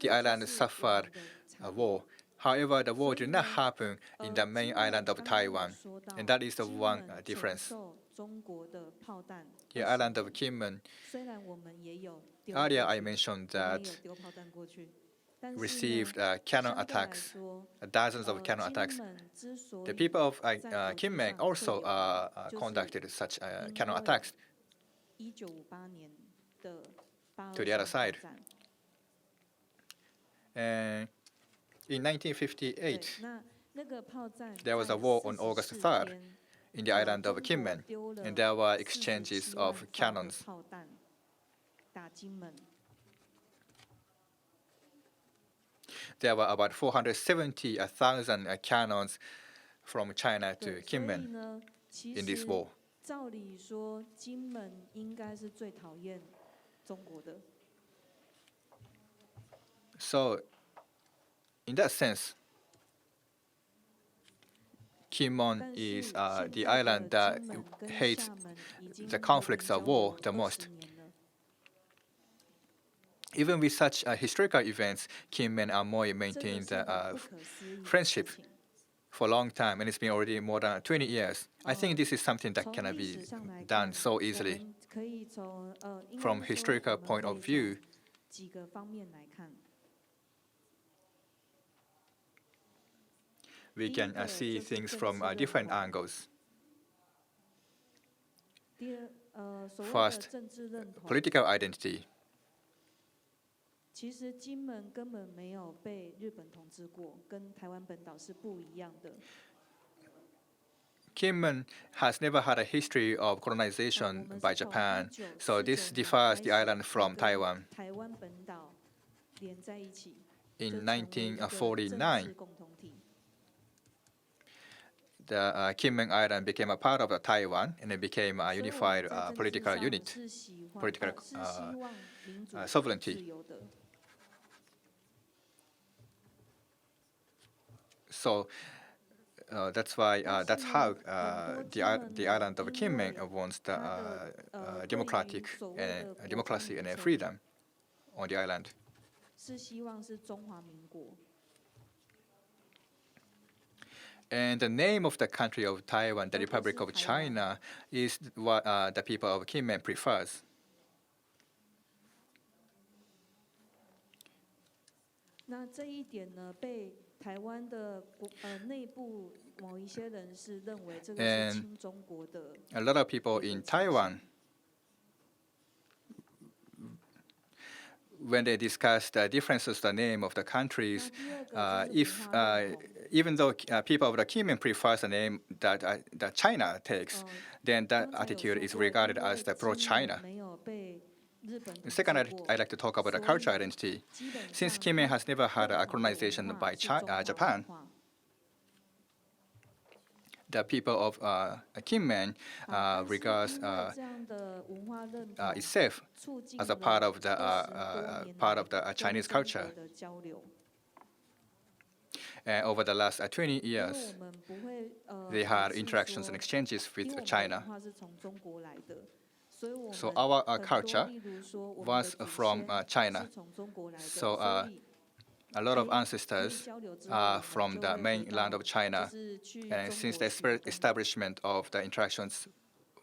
the island suffered a war. However, the war did not happen in the main island of Taiwan, and that is the one difference. The island of Kinmen, earlier I mentioned that received cannon attacks, dozens of cannon attacks. The people of Kinmen also conducted such cannon attacks. 1958年的八 to 二 the other 三炮 side. 战。 And in 对， 1958, 那个炮战 there was 在 a war on August 44 3rd 天， in the island 中 of 国 Kinmen, 丢了 and there were 47 exchanges 万 of 发的 cannons. 炮弹打金门。 There were about 470,000 cannons from China 对， to 所以 Kinmen 呢，其 in this 实 war. 照理说，金门应该是最讨厌中国的。 So, in that sense, 但 Kinmen 是 is 现 the 在 island 的 that 金门跟 hates 厦门已经 the 和 conflicts 平 of 交 war 流 the 20 most. 年了。 Even with such historical events, Kinmen and Amoy 这个 maintained 是很不可思议的事 friendship 情。 for a long time, and it's been already more than 20 years. I think this is something that 从 cannot 历 be 史上来 done 看， so 我 easily. 们可以从应该 From 是说 historical 我们 point 可 of 以 view, 从几个方面来看。 we 第一 can 个 see 就是 things 政 from 治认 different 同。 angles. 第二，所谓的 First, 政治认同， political identity. 其实金门根本没有被日本统治过，跟台湾本岛是不一样的。 Kinmen has never had a history of 我 colonization 们 by 是从 Japan, so 1949 this 年 differs 开 the 始 island 才 from 跟 Taiwan. 台湾本岛连在一起，就 In 成为一个政治1949, 共同体。 the Kinmen Island became a part of Taiwan, and it became a 所以我们 unified 在政治 political 上 unit, 是喜欢 political 是希望民主 sovereignty. 自由的。 So that's why that's how the island of Kinmen wants the democratic and democracy and freedom on the island. 是希望是中华民国。 And the name of the country of Taiwan, the Republic of China, is what the people of Kinmen prefers. 那这一点呢，被台湾的内部某一些人士认为这个是亲中国的。 A lot of people in Taiwan, when they discuss the differences, the name of the countries, if even though people of the Kinmen prefers the name that China takes, then that attitude is regarded as the pro-China. 没有被日本统治 Second, 过 I'd like to talk about the cultural identity. 基本 Since 上 Kinmen has never had a 认同的文 colonization 化 by 是中华 Japan, 文化 the people of Kinmen 但是 regards 因为这样的文化认同 itself 促进 as a 了 part of the 20多年 part 来 of the 跟 Chinese 中国 culture. 的交流。 And over the last 20因为 years, 我们不会 they 排 had 斥 interactions 说 and exchanges 因为 with 我们的 China. 文化是从中国来的，所以我 So 们 our 很多 culture 例如说我们 was 的祖 from 先 China. 是从中国来的， So 所以 a lot of 可以 ancestors 交流之后， are 我们 from 就 the 会回 mainland 到 of China. 就是去 And 中 since 国 the 学东 establishment of the interactions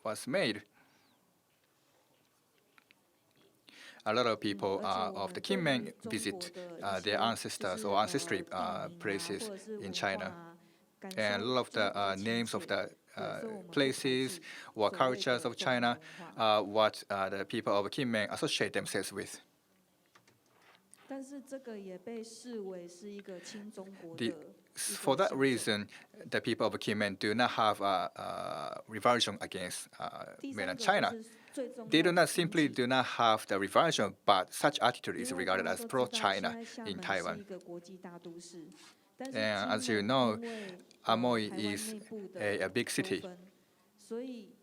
was made, a lot of people 而且我 of 们 the 对于 Kinmen 中 visit 国的一 their 些 ancestors 就 or 是 ancestry 地名啊 places 或者是 in 文 China. 化啊感 And a 受 lot of 真 the 的是亲 names of 切 the 对，所以我们不排 places 斥 or 所谓 cultures 的 of 中华 China 文化。 are what the people of Kinmen associate themselves with. 但是这个也被视为是一个亲中国 The- 的一 For 个 that 象征。 reason, the people of Kinmen do not have a reversion against 第 mainland 三个 China. 就是最重 They 要 do 的 not 经 simply 济 do not have the reversion, but such attitude 因 is 为大 regarded 家 as 都知道，现 pro-China 在厦 in 门是 Taiwan. 一个国际大都市，但是 And as 金 you 门 know, 因为 Amoy 台湾 is 内部的 a big 纠 city. 纷，所以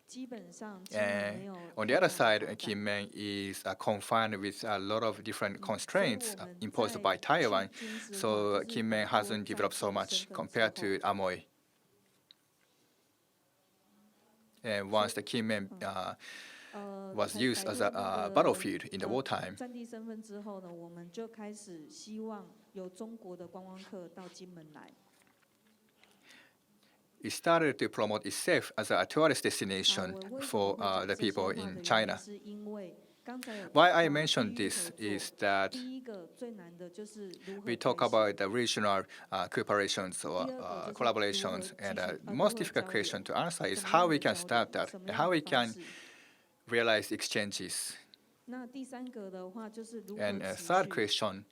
基本上金门 And 没有 on 太 the other 大的 side, 发展。 Kinmen is confined with a lot of different 所以 constraints 我们 imposed 在 by 去 Taiwan. 军事化， So 就是 Kinmen 摆脱 hasn't 在 developed so 地 much 身份之 compared 后 to Amoy. And once the Kinmen was 摆 used 脱 as 那 a 个 battlefield in the 呃 wartime, 战地身份之后呢，我们就开始希望有中国的观光客到金门来。 it started to promote itself as a tourist 我 destination 为什么 for 会讲 the 这些 people 话的 in 原因 China. 是因为刚才有提 Why I 到 mentioned 区域 this 合作 is that 第一个最难的就是如何 we 推 talk 行 about the regional cooperations or 第二个就是 collaborations, 如何 and 继续 the 如 most 何 difficult 交 question 流 to answer is 怎么 how 样 we 的 can 交 start 流 that 什么 and 样 how 的 we 方 can 式 realize exchanges. 那第三个的话就是如何 And a 持 third 续。 question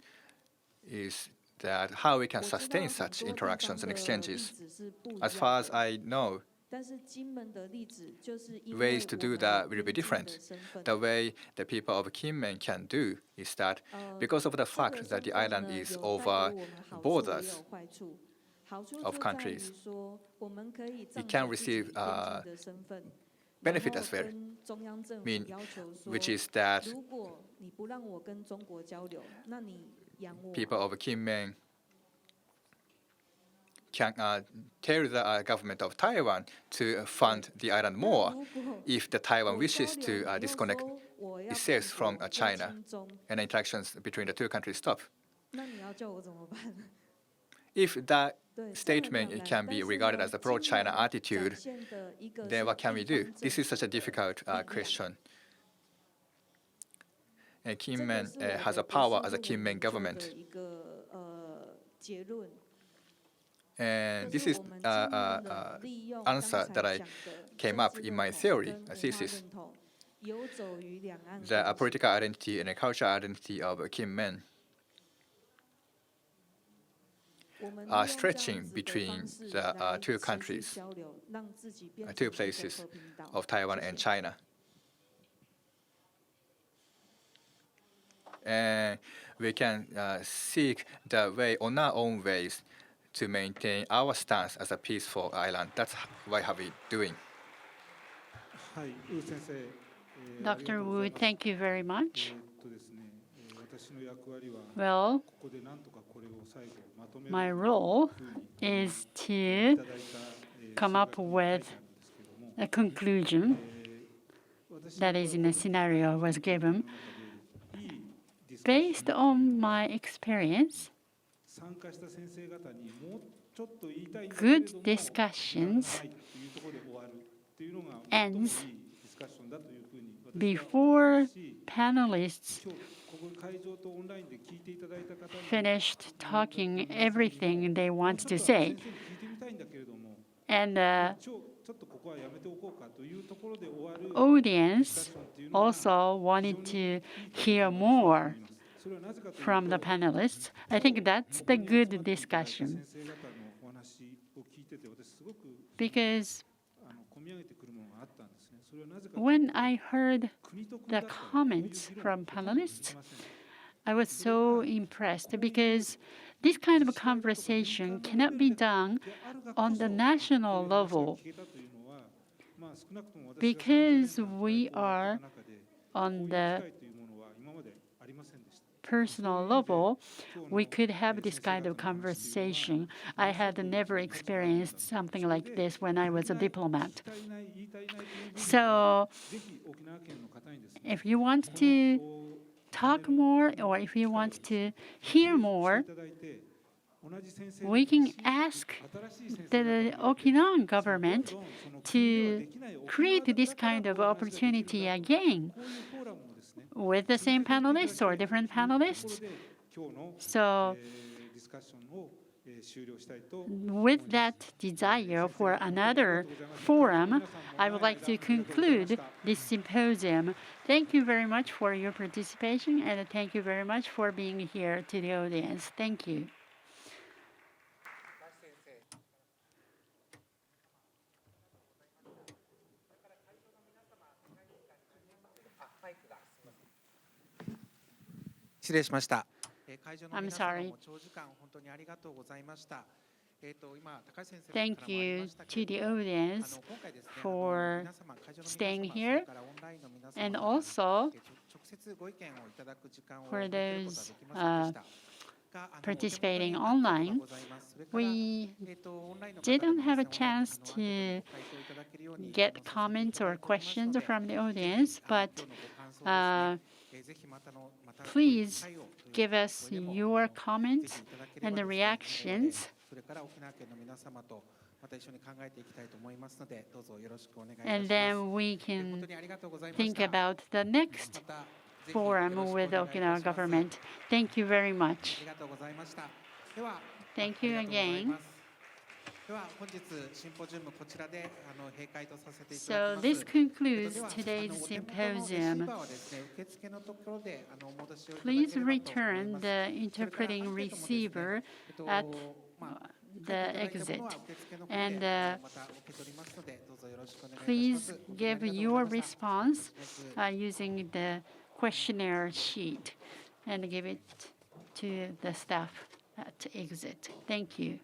is that how we can 我知道 sustain 很 such 多地 interactions 方 and 的例 exchanges. 子是不一 As 样 far as 的， I know, 但是金门的例子就是因 ways 为 to 我 do 们 that 有 will be 边境 different. 的身份， The way the people of Kinmen can do is that because of the 这 fact 个 that 身 the 份 island 呢 is 有带 over 给我们好处也 borders 有坏处。好处 of 就在于 countries. 说，我们可以 We 仗 can 着自己 receive 边境的身份，然 benefit 后 as well, 跟中央政府 mean, 要求说， which is that 如果你不让我跟中国交流，那你养我。 people of Kinmen can tell the government of Taiwan to fund the island 那 more 如果 if the Taiwan 我交 wishes 流 to 你又 disconnect 说我要 itself 断 from 国要 China 亲中， and interactions between the two countries stop. 那你要叫我怎么办？ If that 对，这很 statement 两难 can 但 be 是 regarded 呢 as a 金 pro-China 门 attitude, 展现的一个 then 是 what can we 地 do? 方 This 政 is such 府 a 的 difficult 力量， question. And 这个 Kinmen 是我 has a 的 power 博 as a 士论文 Kinmen 研究 government. 的一个结论。 And 就 this 是 is 我们金门的利用刚 answer 才 that I 讲的 came 政 up 治 in 认 my 同 theory, 跟 a 文化 thesis, 认同，游走于两岸 the 关系。 political identity and a cultural identity of Kinmen 我们利 are 用这样 stretching 子的 between 方式 the 来 two 持续 countries, 交流，让自己变 two 成一个 places 和平岛。 of Taiwan 谢 and 谢。 China. And we can seek the way on our own ways to maintain our stance as a peaceful island. That's what have we doing. はい、ウー先生、Dr. Wu, thank you very much. ですね、私の役割は Well, ここでなんとかこれを最後まとめる my という role ふうに is い to ただいた、come up 数学に with 書いてあるんですけども、 a conclusion 私 that is in a scenario I was given. の中でいいディスカッション Based on my experience, 参加した先生方にもうちょっと言いたいんだけれど good も discussions ないっていうところで終わるっていうのが ends 最もいいディスカッションだというふうに私は before 思いますし panelists 今日ここ会場とオンラインで聞いていただいた方に finished talking everything they もう want ちょ to っと say. 先生に聞いてみたいんだけれども And ちょっとここはやめておこうかというところで終わるディスカッ audience ションっていうのが also wanted to hear more それはなぜかというと from the panelists. I think that's the good discussion 先生方のお話を聞いてて私すごく because 込み上げてくるものがあったんですね。それはなぜかというと when I heard 国と国 the だったらこういう comments 議論 from はほとんどでき panelists, ません。 I was so impressed because this kind of conversation cannot be done であるがこ on そ the こういう national 話が level 聞けたというのは、まあ少なくとも私が because 30年間 we 外交をやっ are てきた中で on こういう機 the 会というものは今までありませんでした。 personal level. We could have this kind of conversation. I had never experienced something like this when I was a diplomat. 言いたいない言いたいないという部分で So ぜひ沖縄県の方にですね if you want to talk more or if you want to hear more, いただいて同じ先生 we can ask 新しい先生 the Okinawan government to create this kind of opportunity again こういうフォーラムをですね with the same panelists or different ところ panelists. で今日の So ディスカッションを終了したいと with that desire for another forum, I would like to conclude this symposium. Thank you very much for your participation and thank you very much for being here to the audience. Thank you. 失礼しました。会場の I'm 皆様 sorry. も長時間本当にありがとうございました。今高橋先生 Thank からもあり you ましたけ to れ the ども audience 今回ですね for 皆様会場の staying 皆様 here それからオンラインの皆様 and 方に also 直接ご意見をいただく時間を for 設けることはで those きませんでした。がお手 participating 元に online. ございますそれから We オンラインの方 didn't でも have a ですね chance ご回 to 答いただけるように get させてい comments ただ or いておりますの questions で from the ぜ audience, ひ but 今日のご感想ですねぜひまたこういう please 会を give us これでも your ぜ comments ひいただけれ and ば the ですね reactions. それから沖縄県の皆様とまた一緒に考えていきたいと思いますのでどうぞよろしくお願いいたします。 And then we 本 can 当にありがとうございまし think た。 about the next またぜひ forum よろしくお with 願いいたし Okinawa ます government. Thank you very あ much. りがとうございました。では、 Thank you ありがとうござい again. ます。ででは本日シンポジウムこちらで閉会とさせていた So だきます。 this concludes では today's お手元のレシー symposium. バーはですね、受付のところでお戻しをいただけ Please ればと思い return ます。 the それからアン interpreting ケートもですね receiver at まあ the 書いていただいたも exit. のは受付の方 And でまた受け取りますので、どうぞよろしくお願いいたします。 please 本当に give ありがとう your ございました。 response 失礼します。 using the questionnaire sheet and give it to the staff at exit. Thank you.